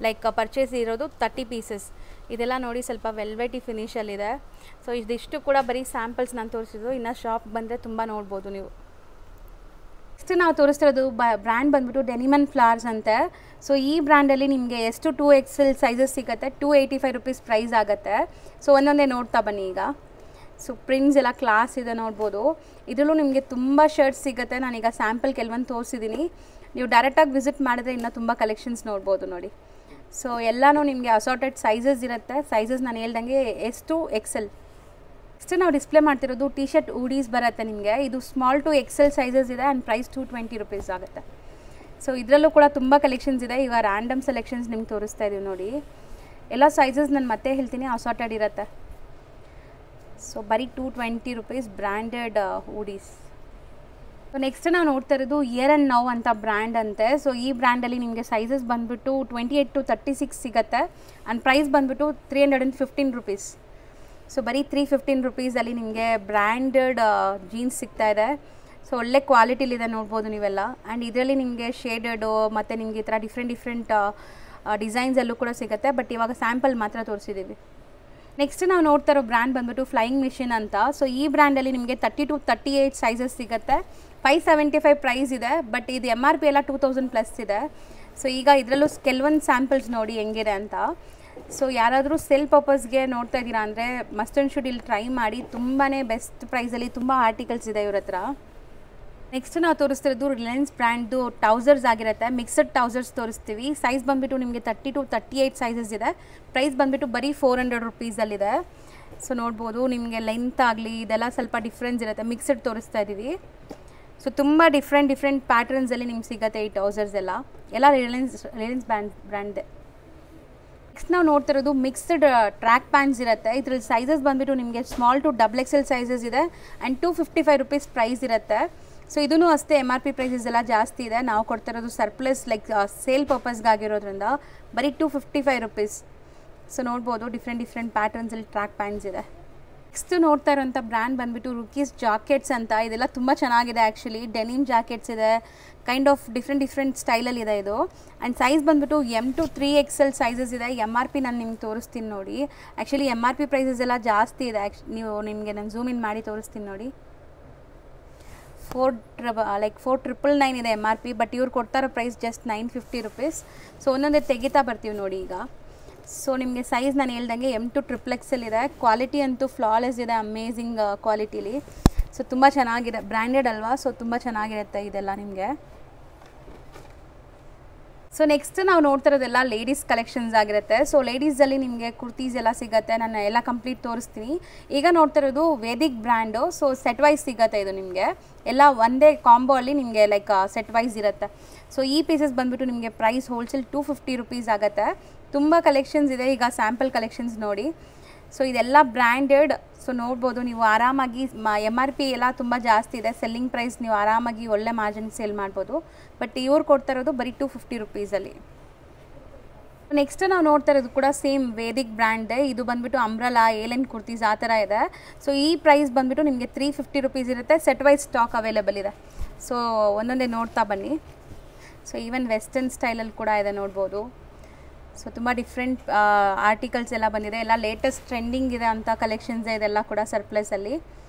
like purchase ಇರೋದು 30 ಪೀಸಸ್. ಇದೆಲ್ಲ ನೋಡಿ ಸ್ವಲ್ಪ ವೆಲ್ವೆಟಿ ಫಿನಿಷಲ್ಲಿದೆ. ಸೊ ಇದಿಷ್ಟು ಕೂಡ ಬರೀ ಸ್ಯಾಂಪಲ್ಸ್ ನಾನು ತೋರಿಸಿದ್ದು, ಇನ್ನು ಶಾಪ್ ಬಂದರೆ ತುಂಬ ನೋಡ್ಬೋದು ನೀವು. ನೆಕ್ಸ್ಟ್ ನಾವು ತೋರಿಸ್ತಿರೋದು ಬ್ರ್ಯಾಂಡ್ ಬಂದ್ಬಿಟ್ಟು ಡೆನಿಮ್ ಆ್ಯಂಡ್ ಫ್ಲವರ್ಸ್ ಅಂತೆ. ಸೊ ಈ ಬ್ರ್ಯಾಂಡಲ್ಲಿ ನಿಮಗೆ ಎಷ್ಟು 2XL ಸೈಜಸ್ ಸಿಗುತ್ತೆ, 285 ರೂಪೀಸ್ ಪ್ರೈಸ್ ಆಗುತ್ತೆ. ಸೊ ಒಂದೊಂದೇ ನೋಡ್ತಾ ಬನ್ನಿ ಈಗ. ಸೊ ಪ್ರಿಂಟ್ಸ್ ಎಲ್ಲ ಕ್ಲಾಸ್ ಇದೆ ನೋಡ್ಬೋದು. ಇದರಲ್ಲೂ ನಿಮಗೆ ತುಂಬ ಶರ್ಟ್ಸ್ ಸಿಗುತ್ತೆ. ನಾನೀಗ ಸ್ಯಾಂಪಲ್ ಕೆಲವೊಂದು ತೋರಿಸಿದ್ದೀನಿ. ನೀವು ಡೈರೆಕ್ಟಾಗಿ ವಿಸಿಟ್ ಮಾಡಿದ್ರೆ ಇನ್ನೂ ತುಂಬ ಕಲೆಕ್ಷನ್ಸ್ ನೋಡ್ಬೋದು ನೋಡಿ. ಸೊ ಎಲ್ಲನೂ ನಿಮಗೆ ಅಸಾರ್ಟೆಡ್ ಸೈಜಸ್ ಇರುತ್ತೆ. ಸೈಜಸ್ ನಾನು ಹೇಳ್ದಂಗೆ S to XL. ನೆಕ್ಸ್ಟ್ ನಾವು ಡಿಸ್ಪ್ಲೇ ಮಾಡ್ತಿರೋದು ಟಿ ಶರ್ಟ್ ಹೂಡೀಸ್ ಬರುತ್ತೆ ನಿಮಗೆ. ಇದು ಸ್ಮಾಲ್ ಟು XL ಸೈಜಸ್ ಇದೆ ಆ್ಯಂಡ್ ಪ್ರೈಸ್ 220 ರೂಪೀಸ್ ಆಗುತ್ತೆ. ಸೊ ಇದರಲ್ಲೂ ಕೂಡ ತುಂಬ ಕಲೆಕ್ಷನ್ಸ್ ಇದೆ. ಈಗ ರ್ಯಾಂಡಮ್ ಸೆಲೆಕ್ಷನ್ಸ್ ನಿಮ್ಗೆ ತೋರಿಸ್ತಾ ಇದೀವಿ ನೋಡಿ. ಎಲ್ಲ ಸೈಜಸ್ ನಾನು ಮತ್ತೆ ಹೇಳ್ತೀನಿ ಅಸಾರ್ಟೆಡ್ ಇರುತ್ತೆ. ಸೊ ಬರೀ 220 ರೂಪೀಸ್ ಬ್ರ್ಯಾಂಡೆಡ್ ಹೂಡೀಸ್. ಸೊ ನೆಕ್ಸ್ಟ್ ನಾವು ನೋಡ್ತಾ ಇರೋದು ಇಯರ್ ಆ್ಯಂಡ್ ನೌ ಅಂತ ಬ್ರ್ಯಾಂಡ್ ಅಂತೆ. ಸೊ ಈ ಬ್ರ್ಯಾಂಡಲ್ಲಿ ನಿಮಗೆ ಸೈಜಸ್ ಬಂದುಬಿಟ್ಟು 28 to 36 ಸಿಗುತ್ತೆ ಆ್ಯಂಡ್ ಪ್ರೈಸ್ ಬಂದುಬಿಟ್ಟು 315 ರೂಪೀಸ್. ಸೊ ಬರೀ 315 ರೂಪೀಸಲ್ಲಿ ನಿಮಗೆ ಬ್ರ್ಯಾಂಡೆಡ್ ಜೀನ್ಸ್ ಸಿಗ್ತಾಯಿದೆ. ಸೊ ಒಳ್ಳೆ ಕ್ವಾಲಿಟಿಲಿದೆ ನೋಡ್ಬೋದು ನೀವೆಲ್ಲ. ಆ್ಯಂಡ್ ಇದರಲ್ಲಿ ನಿಮಗೆ ಶೇಡೆಡು ಮತ್ತು ನಿಮಗೆ ಈ ಥರ ಡಿಫ್ರೆಂಟ್ ಡಿಸೈನ್ಸಲ್ಲೂ ಕೂಡ ಸಿಗುತ್ತೆ. ಬಟ್ ಇವಾಗ ಸ್ಯಾಂಪಲ್ ಮಾತ್ರ ತೋರಿಸಿದ್ದೀವಿ. ನೆಕ್ಸ್ಟ್ ನಾವು ನೋಡ್ತಾ ಇರೋ ಬ್ರ್ಯಾಂಡ್ ಬಂದುಬಿಟ್ಟು ಫ್ಲೈಯಿಂಗ್ ಮಿಷಿನ್ ಅಂತ. ಸೊ ಈ ಬ್ರ್ಯಾಂಡಲ್ಲಿ ನಿಮಗೆ 30 to 38 ಸೈಜಸ್ ಸಿಗುತ್ತೆ. 575 ಪ್ರೈಸ್ ಇದೆ. ಬಟ್ ಇದು MRP ಎಲ್ಲ 2000+ ಇದೆ. ಸೊ ಈಗ ಇದರಲ್ಲೂ ಕೆಲವೊಂದು ಸ್ಯಾಂಪಲ್ಸ್ ನೋಡಿ ಹೆಂಗಿದೆ ಅಂತ. ಸೊ ಯಾರಾದರೂ ಸೆಲ್ ಪರ್ಪಸ್ಗೆ ನೋಡ್ತಾ ಇದ್ದೀರಾ ಅಂದರೆ ಮಸ್ಟ್ ಆ್ಯಂಡ್ ಶುಡ್ ಇಲ್ಲಿ ಟ್ರೈ ಮಾಡಿ. ತುಂಬಾ ಬೆಸ್ಟ್ ಪ್ರೈಸಲ್ಲಿ ತುಂಬ ಆರ್ಟಿಕಲ್ಸ್ ಇದೆ ಇವ್ರ ಹತ್ರ. ನೆಕ್ಸ್ಟ್ ನಾವು ತೋರಿಸ್ತಿರೋದು ರಿಲಯನ್ಸ್ ಬ್ರ್ಯಾಂಡ್ದು ಟ್ರೌಸರ್ಸ್ ಆಗಿರುತ್ತೆ. ಮಿಕ್ಸಡ್ ಟ್ರೌಸರ್ಸ್ ತೋರಿಸ್ತೀವಿ. ಸೈಜ್ ಬಂದುಬಿಟ್ಟು ನಿಮಗೆ 30 to 38 ಸೈಜಸ್ ಇದೆ. ಪ್ರೈಸ್ ಬಂದುಬಿಟ್ಟು ಬರೀ 400 ರೂಪೀಸಲ್ಲಿದೆ. ಸೊ ನೋಡ್ಬೋದು ನಿಮಗೆ ಲೆಂತ್ ಆಗಲಿ ಇದೆಲ್ಲ ಸ್ವಲ್ಪ ಡಿಫ್ರೆನ್ಸ್ ಇರುತ್ತೆ. ಮಿಕ್ಸಡ್ ತೋರಿಸ್ತಾ ಇದ್ದೀವಿ. ಸೊ ತುಂಬ ಡಿಫ್ರೆಂಟ್ ಪ್ಯಾಟರ್ನ್ಸಲ್ಲಿ ನಿಮ್ಗೆ ಸಿಗುತ್ತೆ ಈ ಟ್ರೌಸರ್ಸ್ ಎಲ್ಲ ರಿಲಯನ್ಸ್ ಬ್ರ್ಯಾಂಡ್ದೆ. ನೆಕ್ಸ್ಟ್ ನಾವು ನೋಡ್ತಿರೋದು ಮಿಕ್ಸ್ಡ್ ಟ್ರ್ಯಾಕ್ ಪ್ಯಾಂಟ್ಸ್ ಇರುತ್ತೆ. ಇದ್ರಲ್ಲಿ ಸೈಜಸ್ ಬಂದುಬಿಟ್ಟು ನಿಮಗೆ ಸ್ಮಾಲ್ ಟು XXL ಸೈಜಸ್ ಇದೆ ಆ್ಯಂಡ್ 255 ರೂಪೀಸ್ ಪ್ರೈಸ್ ಇರುತ್ತೆ. ಸೊ ಇದೂ ಅಷ್ಟೇ MRP ಪ್ರೈಸಸ್ ಎಲ್ಲ ಜಾಸ್ತಿ ಇದೆ. ನಾವು ಕೊಡ್ತಿರೋದು ಸರ್ಪ್ಲಸ್ ಲೈಕ್ ಸೇಲ್ ಪರ್ಪಸ್ಗಾಗಿರೋದ್ರಿಂದ ಬರೀ 255 ರೂಪೀಸ್. ಸೊ ನೋಡ್ಬೋದು ಡಿಫ್ರೆಂಟ್ ಪ್ಯಾಟರ್ನ್ಸಲ್ಲಿ ಟ್ರ್ಯಾಕ್ ಪ್ಯಾಂಟ್ಸ್ ಇದೆ. ನೆಕ್ಸ್ಟ್ ನೋಡ್ತಾ ಇರೋಂಥ ಬ್ರ್ಯಾಂಡ್ ಬಂದುಬಿಟ್ಟು ರುಕೀಸ್ ಜಾಕೆಟ್ಸ್ ಅಂತ. ಇದೆಲ್ಲ ತುಂಬ ಚೆನ್ನಾಗಿದೆ ಆ್ಯಕ್ಚುಲಿ. ಡೆನಿಮ್ ಜಾಕೆಟ್ಸ್ ಇದೆ, ಕೈಂಡ್ ಆಫ್ ಡಿಫ್ರೆಂಟ್ ಸ್ಟೈಲಲ್ಲಿ ಇದೆ ಇದು. ಆ್ಯಂಡ್ ಸೈಜ್ ಬಂದುಬಿಟ್ಟು M to 3XL ಸೈಜಸ್ ಇದೆ. MRP ನಾನು ನಿಮ್ಗೆ ತೋರಿಸ್ತೀನಿ ನೋಡಿ. ಆ್ಯಕ್ಚುಲಿ MRP ಪ್ರೈಸಸ್ ಎಲ್ಲ ಜಾಸ್ತಿ ಇದೆ. ನಿಮಗೆ ನಾನು ಝೂಮ್ ಇನ್ ಮಾಡಿ ತೋರಿಸ್ತೀನಿ ನೋಡಿ. 4,999 ಇದೆ MRP. ಬಟ್ ಇವ್ರು ಕೊಡ್ತಾ ಇರೋ ಪ್ರೈಸ್ ಜಸ್ಟ್ 950 ರೂಪೀಸ್. ಸೊ ಒಂದೊಂದೇ ತೆಗಿತಾ ಬರ್ತೀವಿ ನೋಡಿ ಈಗ. ಸೊ ನಿಮಗೆ ಸೈಜ್ ನಾನು ಹೇಳ್ದಂಗೆ M to XXL ಇದೆ. ಕ್ವಾಲಿಟಿ ಅಂತೂ ಫ್ಲಾಲೆಸ್ ಇದೆ, ಅಮೇಝಿಂಗ್ ಕ್ವಾಲಿಟಿಲಿ. ಸೊ ತುಂಬ ಚೆನ್ನಾಗಿದೆ, ಬ್ರ್ಯಾಂಡೆಡ್ ಅಲ್ವಾ. ಸೊ ತುಂಬ ಚೆನ್ನಾಗಿರುತ್ತೆ ಇದೆಲ್ಲ ನಿಮಗೆ. ಸೊ ನೆಕ್ಸ್ಟ್ ನಾವು ನೋಡ್ತಾ ಇರೋದೆಲ್ಲ ಲೇಡೀಸ್ ಕಲೆಕ್ಷನ್ಸ್ ಆಗಿರುತ್ತೆ. ಸೊ ಲೇಡೀಸಲ್ಲಿ ನಿಮಗೆ ಕುರ್ತೀಸ್ ಎಲ್ಲ ಸಿಗುತ್ತೆ. ನಾನು ಎಲ್ಲ ಕಂಪ್ಲೀಟ್ ತೋರಿಸ್ತೀನಿ. ಈಗ ನೋಡ್ತಾ ಇರೋದು Vedic brand. So set wise ಸಿಗುತ್ತೆ ಇದು ನಿಮಗೆ. ಎಲ್ಲ ಒಂದೇ ಕಾಂಬೋ ಅಲ್ಲಿ ನಿಮಗೆ ಲೈಕ್ ಸೆಟ್ ವೈಸ್ ಇರುತ್ತೆ. ಸೊ ಈ ಪೀಸಸ್ ಬಂದುಬಿಟ್ಟು ನಿಮಗೆ ಪ್ರೈಸ್ ಹೋಲ್ಸೇಲ್ 250 ರೂಪೀಸ್ ಆಗುತ್ತೆ. ತುಂಬ ಕಲೆಕ್ಷನ್ಸ್ ಇದೆ. ಈಗ ಸ್ಯಾಂಪಲ್ ಕಲೆಕ್ಷನ್ಸ್ ನೋಡಿ. ಸೊ ಇದೆಲ್ಲ ಬ್ರ್ಯಾಂಡೆಡ್. ಸೊ ನೋಡ್ಬೋದು ನೀವು ಆರಾಮಾಗಿ. MRP ಎಲ್ಲ ತುಂಬ ಜಾಸ್ತಿ ಇದೆ. ಸೆಲ್ಲಿಂಗ್ ಪ್ರೈಸ್ ನೀವು ಆರಾಮಾಗಿ ಒಳ್ಳೆ ಮಾರ್ಜಿನ್ ಸೇಲ್ ಮಾಡ್ಬೋದು. ಬಟ್ ಇವ್ರು ಕೊಡ್ತಾ ಇರೋದು ಬರೀ 250 ರೂಪೀಸಲ್ಲಿ. ನೆಕ್ಸ್ಟ್ ನಾವು ನೋಡ್ತಾ ಇರೋದು ಕೂಡ ಸೇಮ್ ವೇದಿಕ್ ಬ್ರ್ಯಾಂಡೇ. ಇದು ಬಂದುಬಿಟ್ಟು ಅಂಬ್ರಲಾ, ಏಲೆನ್ ಕುರ್ತೀಸ್ ಆ ಥರ ಇದೆ. ಸೊ ಈ ಪ್ರೈಸ್ ಬಂದುಬಿಟ್ಟು ನಿಮಗೆ 350 ರೂಪೀಸ್ ಇರುತ್ತೆ. ಸೆಟ್ ವೈಸ್ ಸ್ಟಾಕ್ ಅವೈಲೇಬಲ್ ಇದೆ. ಸೊ ಒಂದೊಂದೇ ನೋಡ್ತಾ ಬನ್ನಿ. ಸೊ ಈವನ್ ವೆಸ್ಟರ್ನ್ ಸ್ಟೈಲಲ್ಲಿ ಕೂಡ ಇದೆ ನೋಡ್ಬೋದು. ಸೊ ತುಂಬ ಡಿಫ್ರೆಂಟ್ ಆರ್ಟಿಕಲ್ಸ್ ಎಲ್ಲ ಬಂದಿದೆ, ಎಲ್ಲ ಲೇಟೆಸ್ಟ್ ಟ್ರೆಂಡಿಂಗ್ ಇದೆ ಅಂತ ಕಲೆಕ್ಷನ್ಸ್ ಇದೆಲ್ಲ ಕೂಡ ಸರ್ಪ್ಲೈಸಲ್ಲಿ.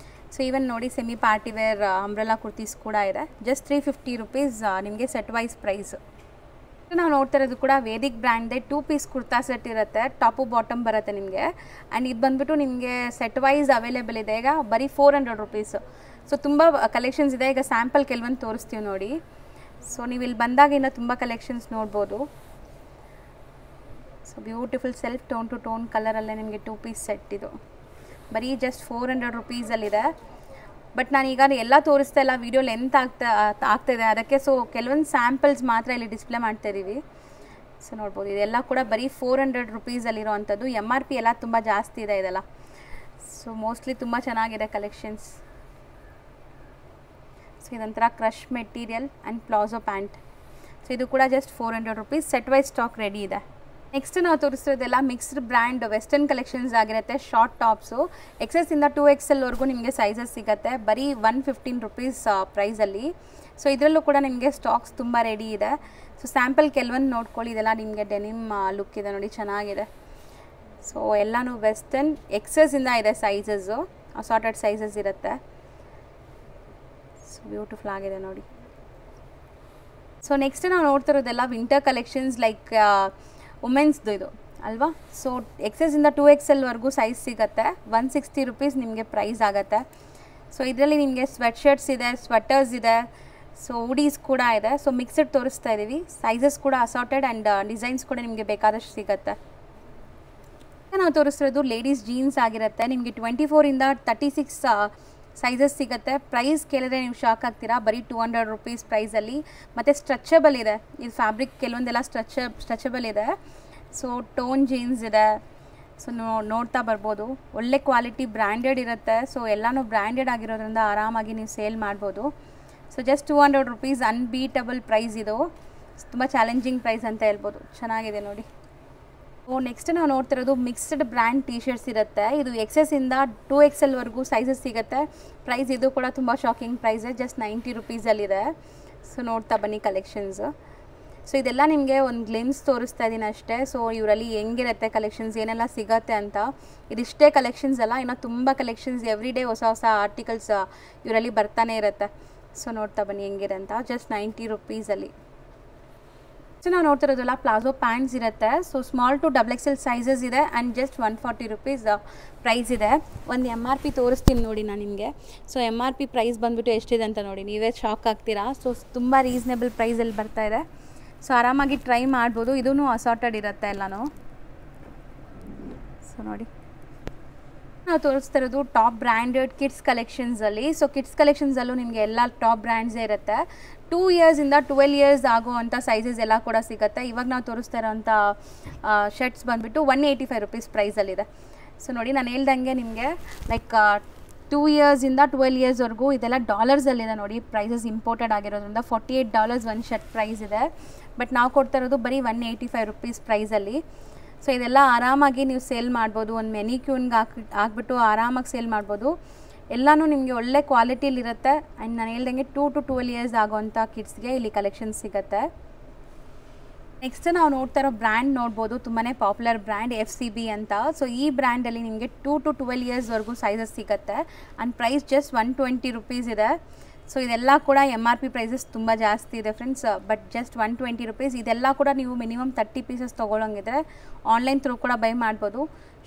ಸೊ ಈವನ್ ನೋಡಿ semi party wear umbrella kurtis ಕೂಡ ಇದೆ. ಜಸ್ಟ್ 350 ರುಪೀಸ್ ನಿಮಗೆ ಸೆಟ್ ವೈಸ್ ಪ್ರೈಸ್. ನಾವು ನೋಡ್ತಾ ಇರೋದು ಕೂಡ ವೇದಿಕ್ ಬ್ರ್ಯಾಂಡ್ದೇ 2 ಪೀಸ್ ಕುರ್ತಾ ಸೆಟ್ ಇರುತ್ತೆ, ಟಾಪು ಬಾಟಮ್ ಬರುತ್ತೆ ನಿಮಗೆ. ಆ್ಯಂಡ್ ಇದು ಬಂದುಬಿಟ್ಟು ನಿಮಗೆ ಸೆಟ್ ವೈಸ್ ಅವೈಲೇಬಲ್ ಇದೆ ಈಗ ಬರೀ 400 ರುಪೀಸು. ಸೊ ತುಂಬ ಕಲೆಕ್ಷನ್ಸ್ ಇದೆ, ಈಗ ಸ್ಯಾಂಪಲ್ ಕೆಲವೊಂದು ತೋರಿಸ್ತೀವಿ ನೋಡಿ. ಸೊ ನೀವು ಇಲ್ಲಿ ಬಂದಾಗ ಇನ್ನೂ ತುಂಬ ಕಲೆಕ್ಷನ್ಸ್ ನೋಡ್ಬೋದು. So beautiful self tone to tone ಕಲರಲ್ಲೇ ನಿಮಗೆ 2 ಪೀಸ್ ಸೆಟ್ ಇದು ಬರೀ ಜಸ್ಟ್ 400 ರುಪೀಸಲ್ಲಿದೆ. ಬಟ್ ನಾನೀಗ ಎಲ್ಲ ತೋರಿಸ್ತಾ ಇಲ್ಲ, ವೀಡಿಯೋ ಲೆಂತ್ ಆಗ್ತಾಯಿದೆ ಅದಕ್ಕೆ. ಸೊ ಕೆಲವೊಂದು ಸ್ಯಾಂಪಲ್ಸ್ ಮಾತ್ರ ಇಲ್ಲಿ ಡಿಸ್ಪ್ಲೇ ಮಾಡ್ತಾಯಿದ್ದೀವಿ. ಸೊ ನೋಡ್ಬೋದು ಇದೆಲ್ಲ ಕೂಡ ಬರೀ 400 ರುಪೀಸಲ್ಲಿರೋ ಅಂಥದ್ದು. MRP ಎಲ್ಲ ತುಂಬ ಜಾಸ್ತಿ ಇದೆ ಇದೆಲ್ಲ. ಸೊ ಮೋಸ್ಟ್ಲಿ ತುಂಬ ಚೆನ್ನಾಗಿದೆ ಕಲೆಕ್ಷನ್ಸ್. ಸೊ ಇದೊಂಥರ crush material and palazzo pant. So ಇದು ಕೂಡ just 400 rupees, set wise stock ready ಇದೆ. ನೆಕ್ಸ್ಟ್ ನಾವು ತೋರಿಸ್ತಿರೋದೆಲ್ಲ ಮಿಕ್ಸ್ಡ್ ಬ್ರ್ಯಾಂಡ್ ವೆಸ್ಟರ್ನ್ ಕಲೆಕ್ಷನ್ಸ್ ಆಗಿರುತ್ತೆ. ಶಾರ್ಟ್ ಟಾಪ್ಸು XS ಇಂದ 2XL ನಿಮಗೆ ಸೈಜಸ್ ಸಿಗುತ್ತೆ ಬರೀ 115 ರುಪೀಸ್ ಪ್ರೈಸಲ್ಲಿ. ಸೊ ಇದರಲ್ಲೂ ಕೂಡ ನಿಮಗೆ ಸ್ಟಾಕ್ಸ್ ತುಂಬ ರೆಡಿ ಇದೆ. ಸೊ ಸ್ಯಾಂಪಲ್ ಕೆಲವೊಂದು ನೋಡ್ಕೊಳ್ಳಿ, ಇದೆಲ್ಲ ನಿಮಗೆ ಡೆನಿಮ್ ಲುಕ್ ಇದೆ ನೋಡಿ, ಚೆನ್ನಾಗಿದೆ. ಸೊ ಎಲ್ಲನೂ ವೆಸ್ಟರ್ನ್ XS ಇಂದ ಇದೆ ಸೈಜಸ್ಸು, ಅಸಾರ್ಟೆಡ್ ಸೈಜಸ್ ಇರುತ್ತೆ. ಸೊ ಬ್ಯೂಟಿಫುಲ್ ಆಗಿದೆ ನೋಡಿ. ಸೊ ನೆಕ್ಸ್ಟ್ ನಾವು ನೋಡ್ತಿರೋದೆಲ್ಲ ವಿಂಟರ್ ಕಲೆಕ್ಷನ್ಸ್ ಲೈಕ್ ವುಮೆನ್ಸ್ದು ಇದು ಅಲ್ವಾ. ಸೊ XS ಇಂದ 2XL ಸೈಜ್ ಸಿಗುತ್ತೆ, 160 ರುಪೀಸ್ ನಿಮಗೆ ಪ್ರೈಸ್ ಆಗುತ್ತೆ. ಸೊ ಇದರಲ್ಲಿ ನಿಮಗೆ ಸ್ವೆಟ್ ಶರ್ಟ್ಸ್ ಇದೆ, ಸ್ವೆಟರ್ಸ್ ಇದೆ, ಸೊ ಹುಡೀಸ್ ಕೂಡ ಇದೆ. ಸೊ ಮಿಕ್ಸಡ್ ತೋರಿಸ್ತಾ ಇದ್ದೀವಿ, ಸೈಜಸ್ ಕೂಡ ಅಸಾರ್ಟೆಡ್ ಆ್ಯಂಡ್ ಡಿಸೈನ್ಸ್ ಕೂಡ ನಿಮಗೆ ಬೇಕಾದಷ್ಟು ಸಿಗುತ್ತೆ. ನಾವು ತೋರಿಸ್ತಿರೋದು ಲೇಡೀಸ್ ಜೀನ್ಸ್ ಆಗಿರುತ್ತೆ, ನಿಮಗೆ 24 ಇಂದ 36 ಸೈಜಸ್ ಸಿಗುತ್ತೆ. ಪ್ರೈಸ್ ಕೇಳಿದ್ರೆ ನೀವು ಶಾಕ್ ಆಗ್ತೀರಾ, ಬರೀ 200 ರುಪೀಸ್ ಪ್ರೈಸಲ್ಲಿ. ಮತ್ತು ಸ್ಟ್ರೆಚಬಲ್ ಇದೆ, ಇದು ಫ್ಯಾಬ್ರಿಕ್ ಕೆಲವೊಂದೆಲ್ಲ ಸ್ಟ್ರೆಚಬಲ್ ಇದೆ. ಸೊ ಟೋನ್ ಜೀನ್ಸ್ ಇದೆ. ಸೊ ನೋಡ್ತಾ ಬರ್ಬೋದು, ಒಳ್ಳೆ ಕ್ವಾಲಿಟಿ ಬ್ರ್ಯಾಂಡೆಡ್ ಇರುತ್ತೆ. ಸೊ ಎಲ್ಲನೂ ಬ್ರ್ಯಾಂಡೆಡ್ ಆಗಿರೋದ್ರಿಂದ ಆರಾಮಾಗಿ ನೀವು ಸೇಲ್ ಮಾಡ್ಬೋದು. So just 200 rupees unbeatable price ಇದು, ತುಂಬ ಚಾಲೆಂಜಿಂಗ್ ಪ್ರೈಸ್ ಅಂತ ಹೇಳ್ಬೋದು. ಚೆನ್ನಾಗಿದೆ ನೋಡಿ. ನೆಕ್ಸ್ಟ್ ನಾವು ನೋಡ್ತಿರೋದು ಮಿಕ್ಸ್ಡ್ ಬ್ರ್ಯಾಂಡ್ ಟೀ ಶರ್ಟ್ಸ್ ಇರುತ್ತೆ. ಇದು XS ಇಂದ 2XL ಸೈಜಸ್ ಸಿಗುತ್ತೆ. ಪ್ರೈಸ್ ಇದು ಕೂಡ ತುಂಬ ಶಾಕಿಂಗ್ ಪ್ರೈಸೇ, ಜಸ್ಟ್ 90 ರುಪೀಸಲ್ಲಿದೆ. ಸೊ ನೋಡ್ತಾ ಬನ್ನಿ ಕಲೆಕ್ಷನ್ಸ್. ಸೊ ಇದೆಲ್ಲ ನಿಮಗೆ ಒಂದು ಗ್ಲಿಮ್ಸ್ ತೋರಿಸ್ತಾ ಇದ್ದೀನಿ ಅಷ್ಟೇ. ಸೊ ಇವರಲ್ಲಿ ಹೆಂಗಿರುತ್ತೆ ಕಲೆಕ್ಷನ್ಸ್, ಏನೆಲ್ಲ ಸಿಗುತ್ತೆ ಅಂತ. ಇದಿಷ್ಟೇ ಕಲೆಕ್ಷನ್ಸ್ ಅಲ್ಲ, ಇನ್ನೂ ತುಂಬ ಕಲೆಕ್ಷನ್ಸ್ ಎವ್ರಿ ಡೇ ಹೊಸ ಹೊಸ ಆರ್ಟಿಕಲ್ಸ್ ಇವರಲ್ಲಿ ಬರ್ತಾನೆ ಇರುತ್ತೆ. ಸೊ ನೋಡ್ತಾ ಬನ್ನಿ ಹೆಂಗಿದೆ ಅಂತ, ಜಸ್ಟ್ 90 ರುಪೀಸಲ್ಲಿ. ಸೊ ನಾವು ನೋಡ್ತಿರೋದಲ್ಲ ಪ್ಲಾಜೋ ಪ್ಯಾಂಟ್ಸ್ ಇರುತ್ತೆ. So small to XXL sizes ಇದೆ ಆ್ಯಂಡ್ ಜಸ್ಟ್ 140 ರುಪೀಸ್ ಪ್ರೈಸ್ ಇದೆ. ಒಂದು MRP ತೋರಿಸ್ತೀನಿ ನೋಡಿ ನಾನು ನಿಮಗೆ. ಸೊ MRP ಪ್ರೈಸ್ ಬಂದುಬಿಟ್ಟು ಎಷ್ಟಿದೆ ಅಂತ ನೋಡಿ, ನೀವೇ ಶಾಕ್ ಆಗ್ತೀರಾ. ಸೊ ತುಂಬ ರೀಸನೇಬಲ್ ಪ್ರೈಸಲ್ಲಿ ಬರ್ತಾ ಇದೆ. ಸೊ ಆರಾಮಾಗಿ ಟ್ರೈ ಮಾಡ್ಬೋದು. ಇದೂ ಅಸಾರ್ಟೆಡ್ ಇರುತ್ತೆ ಎಲ್ಲನೂ. ಸೊ ನೋಡಿ ನಾವು ತೋರಿಸ್ತಾ ಇರೋದು ಟಾಪ್ ಬ್ರ್ಯಾಂಡೆಡ್ ಕಿಡ್ಸ್ ಕಲೆಕ್ಷನ್ಸಲ್ಲಿ. ಸೊ ಕಿಡ್ಸ್ ಕಲೆಕ್ಷನ್ಸಲ್ಲೂ ನಿಮಗೆ ಎಲ್ಲ ಟಾಪ್ ಬ್ರ್ಯಾಂಡ್ಸೇ ಇರುತ್ತೆ. 2 years ಇಂದ 12 years ಆಗುವಂಥ ಸೈಜಸ್ ಎಲ್ಲ ಕೂಡ ಸಿಗುತ್ತೆ. ಇವಾಗ ನಾವು ತೋರಿಸ್ತಾ ಇರೋಂಥ ಶರ್ಟ್ಸ್ ಬಂದುಬಿಟ್ಟು 185 ರುಪೀಸ್ ಪ್ರೈಸಲ್ಲಿದೆ. ಸೊ ನೋಡಿ ನಾನು ಹೇಳ್ದಂಗೆ ನಿಮಗೆ ಲೈಕ್ 2 years ಇಂದ 12 years ಇದೆಲ್ಲ ಡಾಲರ್ಸಲ್ಲಿದೆ ನೋಡಿ. ಪ್ರೈಸಸ್ ಇಂಪೋರ್ಟೆಡ್ ಆಗಿರೋದ್ರಿಂದ $48 ಒಂದು ಶರ್ಟ್ ಪ್ರೈಸ್ ಇದೆ. ಬಟ್ ನಾವು ಕೊಡ್ತಾ ಇರೋದು ಬರೀ 185 ರುಪೀಸ್ ಪ್ರೈಸಲ್ಲಿ. ಸೊ ಇದೆಲ್ಲ ಆರಾಮಾಗಿ ನೀವು ಸೇಲ್ ಮಾಡ್ಬೋದು. ಒಂದು ಮೆನಿಕ್ಯೂನ್ಗೆ ಹಾಕ್ಬಿಟ್ಟು ಆರಾಮಾಗಿ ಸೇಲ್ ಮಾಡ್ಬೋದು. ಎಲ್ಲನೂ ನಿಮಗೆ ಒಳ್ಳೆ ಕ್ವಾಲಿಟಿಲಿರುತ್ತೆ. ಆ್ಯಂಡ್ ನಾನು ಹೇಳ್ದಂಗೆ 2 to 12 years ಆಗೋವಂಥ ಕಿಡ್ಸ್ಗೆ ಇಲ್ಲಿ ಕಲೆಕ್ಷನ್ಸ್ ಸಿಗುತ್ತೆ. ನೆಕ್ಸ್ಟ್ ನಾವು ನೋಡ್ತಾ ಇರೋ ಬ್ರ್ಯಾಂಡ್ ನೋಡ್ಬೋದು, ತುಂಬಾ ಪಾಪ್ಯುಲರ್ ಬ್ರ್ಯಾಂಡ್ FCB ಅಂತ. ಸೊ ಈ ಬ್ರ್ಯಾಂಡಲ್ಲಿ ನಿಮಗೆ 2 to 12 years ಸೈಜಸ್ ಸಿಗುತ್ತೆ. ಆ್ಯಂಡ್ ಪ್ರೈಸ್ ಜಸ್ಟ್ 120 ರುಪೀಸ್ ಇದೆ. ಸೊ ಇದೆಲ್ಲ ಕೂಡ MRP ಪ್ರೈಸಸ್ ತುಂಬ ಜಾಸ್ತಿ ಇದೆ ಫ್ರೆಂಡ್ಸ್, ಬಟ್ ಜಸ್ಟ್ 120 ರುಪೀಸ್. ಇದೆಲ್ಲ ಕೂಡ ನೀವು ಮಿನಿಮಮ್ 30 ಪೀಸಸ್ ತೊಗೊಳಂಗಿದ್ರೆ ಆನ್ಲೈನ್ ಥ್ರೂ ಕೂಡ ಬೈ ಮಾಡ್ಬೋದು.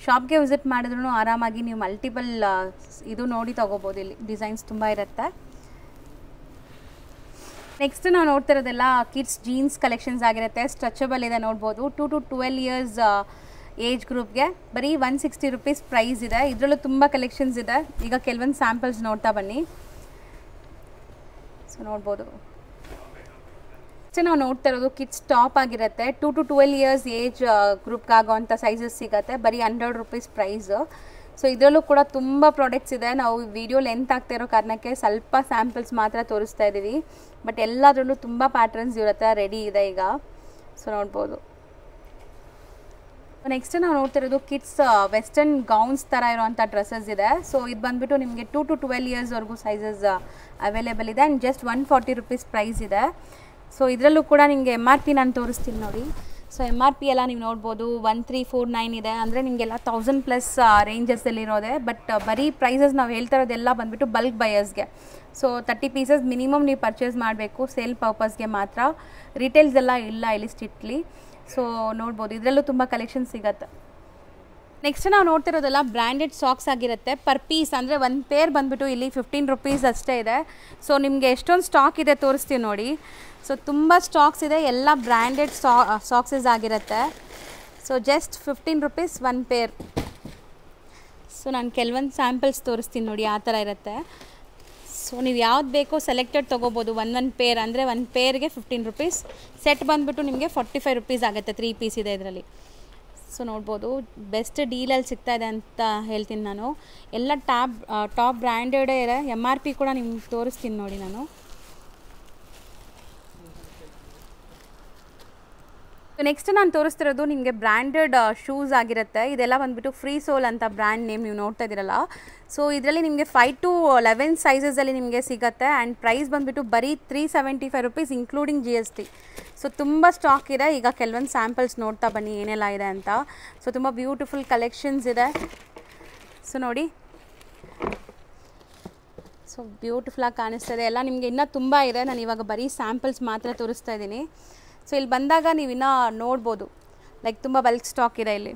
ಶಾಪ್ಗೆ ವಿಸಿಟ್ ಮಾಡಿದ್ರೂ ಆರಾಮಾಗಿ ನೀವು ಮಲ್ಟಿಪಲ್ ಇದು ನೋಡಿ ತೊಗೋಬೋದು. ಇಲ್ಲಿ ಡಿಸೈನ್ಸ್ ತುಂಬ ಇರುತ್ತೆ. ನೆಕ್ಸ್ಟ್ ನಾವು ನೋಡ್ತಿರೋದೆಲ್ಲ ಕಿಡ್ಸ್ ಜೀನ್ಸ್ ಕಲೆಕ್ಷನ್ಸ್ ಆಗಿರುತ್ತೆ. ಸ್ಟ್ರೆಚಬಲ್ ಇದೆ ನೋಡ್ಬೋದು. 2 to 12 years ಏಜ್ ಗ್ರೂಪ್ಗೆ ಬರೀ 160 ರುಪೀಸ್ ಪ್ರೈಸ್ ಇದೆ. ಇದರಲ್ಲೂ ತುಂಬ ಕಲೆಕ್ಷನ್ಸ್ ಇದೆ. ಈಗ ಕೆಲವೊಂದು ಸ್ಯಾಂಪಲ್ಸ್ ನೋಡ್ತಾ ಬನ್ನಿ. ಸೊ ನೋಡ್ಬೋದು. ನಾವು ನೋಡ್ತಾ ಇರೋದು ಕಿಡ್ಸ್ ಟಾಪ್ ಆಗಿರುತ್ತೆ. 2 to 12 years ಏಜ್ ಗ್ರೂಪ್ಗೆ ಆಗೋವಂಥ ಸೈಜಸ್ ಸಿಗುತ್ತೆ. ಬರೀ 100 ರುಪೀಸ್ ಪ್ರೈಸು. ಸೊ ಇದರಲ್ಲೂ ಕೂಡ ತುಂಬ ಪ್ರಾಡಕ್ಟ್ಸ್ ಇದೆ. ನಾವು ವಿಡಿಯೋ ಲೆಂತ್ ಆಗ್ತಾ ಇರೋ ಕಾರಣಕ್ಕೆ ಸ್ವಲ್ಪ ಸ್ಯಾಂಪಲ್ಸ್ ಮಾತ್ರ ತೋರಿಸ್ತಾ ಇದ್ದೀವಿ. ಬಟ್ ಎಲ್ಲದರಲ್ಲೂ ತುಂಬ ಪ್ಯಾಟ್ರನ್ಸ್ ಇರುತ್ತೆ, ರೆಡಿ ಇದೆ ಈಗ. ಸೊ ನೋಡ್ಬೋದು. ನೆಕ್ಸ್ಟ್ ನಾವು ನೋಡ್ತಿರೋದು ಕಿಡ್ಸ್ ವೆಸ್ಟರ್ನ್ ಗೌನ್ಸ್ ಥರ ಇರೋವಂಥ ಡ್ರೆಸ್ಸಸ್ ಇದೆ. ಸೊ ಇದು ಬಂದುಬಿಟ್ಟು ನಿಮಗೆ 2 to 12 years ಸೈಜಸ್ ಅವೈಲೇಬಲ್ ಇದೆ. ಆ್ಯಂಡ್ ಜಸ್ಟ್ 140 ರುಪೀಸ್ ಪ್ರೈಸ್ ಇದೆ. ಸೊ ಇದರಲ್ಲೂ ಕೂಡ ನಿಮಗೆ MRP ನಾನು ತೋರಿಸ್ತೀನಿ ನೋಡಿ. ಸೊ MRP ಎಲ್ಲ ನೀವು ನೋಡ್ಬೋದು 1349 ಇದೆ, ಅಂದರೆ ನಿಮಗೆಲ್ಲ 1000+ ರೇಂಜಸಲ್ಲಿರೋದೆ. ಬಟ್ ಬರೀ ಪ್ರೈಸಸ್ ನಾವು ಹೇಳ್ತಾ ಇರೋದೆಲ್ಲ ಬಂದುಬಿಟ್ಟು ಬಲ್ಕ್ ಬಯರ್ಸ್ಗೆ. ಸೊ 30 ಪೀಸಸ್ ಮಿನಿಮಮ್ ನೀವು ಪರ್ಚೇಸ್ ಮಾಡಬೇಕು, ಸೇಲ್ ಪರ್ಪಸ್ಗೆ ಮಾತ್ರ. ರಿಟೇಲ್ಸ್ ಎಲ್ಲ ಇಲ್ಲ ಇಲ್ಲಿ ಸ್ಟ್ರಿಕ್ಟ್ಲಿ. ಸೊ ನೋಡ್ಬೋದು ಇದರಲ್ಲೂ ತುಂಬ ಕಲೆಕ್ಷನ್ ಸಿಗುತ್ತೆ. ನೆಕ್ಸ್ಟ್ ನಾವು ನೋಡ್ತಿರೋದೆಲ್ಲ ಬ್ರ್ಯಾಂಡೆಡ್ ಸಾಕ್ಸ್ ಆಗಿರುತ್ತೆ. ಪರ್ ಪೀಸ್ ಅಂದರೆ ಒಂದು ಪೇರ್ ಬಂದುಬಿಟ್ಟು ಇಲ್ಲಿ 15 ರುಪೀಸ್ ಅಷ್ಟೇ ಇದೆ. ಸೊ ನಿಮಗೆ ಎಷ್ಟೊಂದು ಸ್ಟಾಕ್ ಇದೆ ತೋರಿಸ್ತೀವಿ ನೋಡಿ. ಸೊ ತುಂಬ ಸ್ಟಾಕ್ಸ್ ಇದೆ, ಎಲ್ಲ ಬ್ರ್ಯಾಂಡೆಡ್ ಸಾಕ್ಸಸ್ ಆಗಿರುತ್ತೆ. So just 15 rupees one pair. So ನಾನು ಕೆಲವೊಂದು ಸ್ಯಾಂಪಲ್ಸ್ ತೋರಿಸ್ತೀನಿ ನೋಡಿ, ಆ ಥರ ಇರುತ್ತೆ. ಸೊ ನೀವು ಯಾವ್ದು ಬೇಕೋ ಸೆಲೆಕ್ಟೆಡ್ ತೊಗೋಬೋದು. ಒಂದು ಪೇರ್ ಅಂದರೆ ಒಂದು ಪೇರ್ಗೆ 15 ರುಪೀಸ್. ಸೆಟ್ ಬಂದುಬಿಟ್ಟು ನಿಮಗೆ 45 ರುಪೀಸ್ ಆಗುತ್ತೆ. 3 ಪೀಸ್ ಇದೆ ಇದರಲ್ಲಿ. ಸೊ ನೋಡ್ಬೋದು ಬೆಸ್ಟ್ ಡೀಲಲ್ಲಿ ಸಿಗ್ತಾಯಿದೆ ಅಂತ ಹೇಳ್ತೀನಿ ನಾನು. ಎಲ್ಲ ಟಾಪ್ ಬ್ರ್ಯಾಂಡೆಡೇ ಇದೆ. MRP ಕೂಡ ನಿಮ್ಗೆ ತೋರಿಸ್ತೀನಿ ನೋಡಿ ನಾನು. ನೆಕ್ಸ್ಟ್ ನಾನು ತೋರಿಸ್ತಿರೋದು ನಿಮಗೆ ಬ್ರ್ಯಾಂಡೆಡ್ ಶೂಸ್ ಆಗಿರುತ್ತೆ. ಇದೆಲ್ಲ ಬಂದುಬಿಟ್ಟು ಫ್ರೀ ಸೋಲ್ ಅಂತ ಬ್ರ್ಯಾಂಡ್ ನೇಮ್ ನೀವು ನೋಡ್ತಾ ಇದ್ದೀರಲ್ಲ. ಸೊ ಇದರಲ್ಲಿ ನಿಮಗೆ 5 to 11 ಸೈಜಸಲ್ಲಿ ನಿಮಗೆ ಸಿಗುತ್ತೆ. ಆ್ಯಂಡ್ ಪ್ರೈಸ್ ಬಂದುಬಿಟ್ಟು ಬರೀ 375 ರುಪೀಸ್ ಇನ್ಕ್ಲೂಡಿಂಗ್ GST. ಸೊ ತುಂಬ ಸ್ಟಾಕ್ ಇದೆ. ಈಗ ಕೆಲವೊಂದು ಸ್ಯಾಂಪಲ್ಸ್ ನೋಡ್ತಾ ಬನ್ನಿ ಏನೆಲ್ಲ ಇದೆ ಅಂತ. ಸೊ ತುಂಬ ಬ್ಯೂಟಿಫುಲ್ ಕಲೆಕ್ಷನ್ಸ್ ಇದೆ. ಸೊ ನೋಡಿ, ಸೊ ಬ್ಯೂಟಿಫುಲ್ಲಾಗಿ ಕಾಣಿಸ್ತದೆ ಎಲ್ಲ. ನಿಮಗೆ ಇನ್ನೂ ತುಂಬ ಇದೆ, ನಾನು ಇವಾಗ ಬರೀ ಸ್ಯಾಂಪಲ್ಸ್ ಮಾತ್ರ ತೋರಿಸ್ತಾ ಇದ್ದೀನಿ. ಸೊ ಇಲ್ಲಿ ಬಂದಾಗ ನೀವು ಇನ್ನೂ ನೋಡ್ಬೋದು, ಲೈಕ್ ತುಂಬ ಬಲ್ಕ್ ಸ್ಟಾಕ್ ಇದೆ ಇಲ್ಲಿ.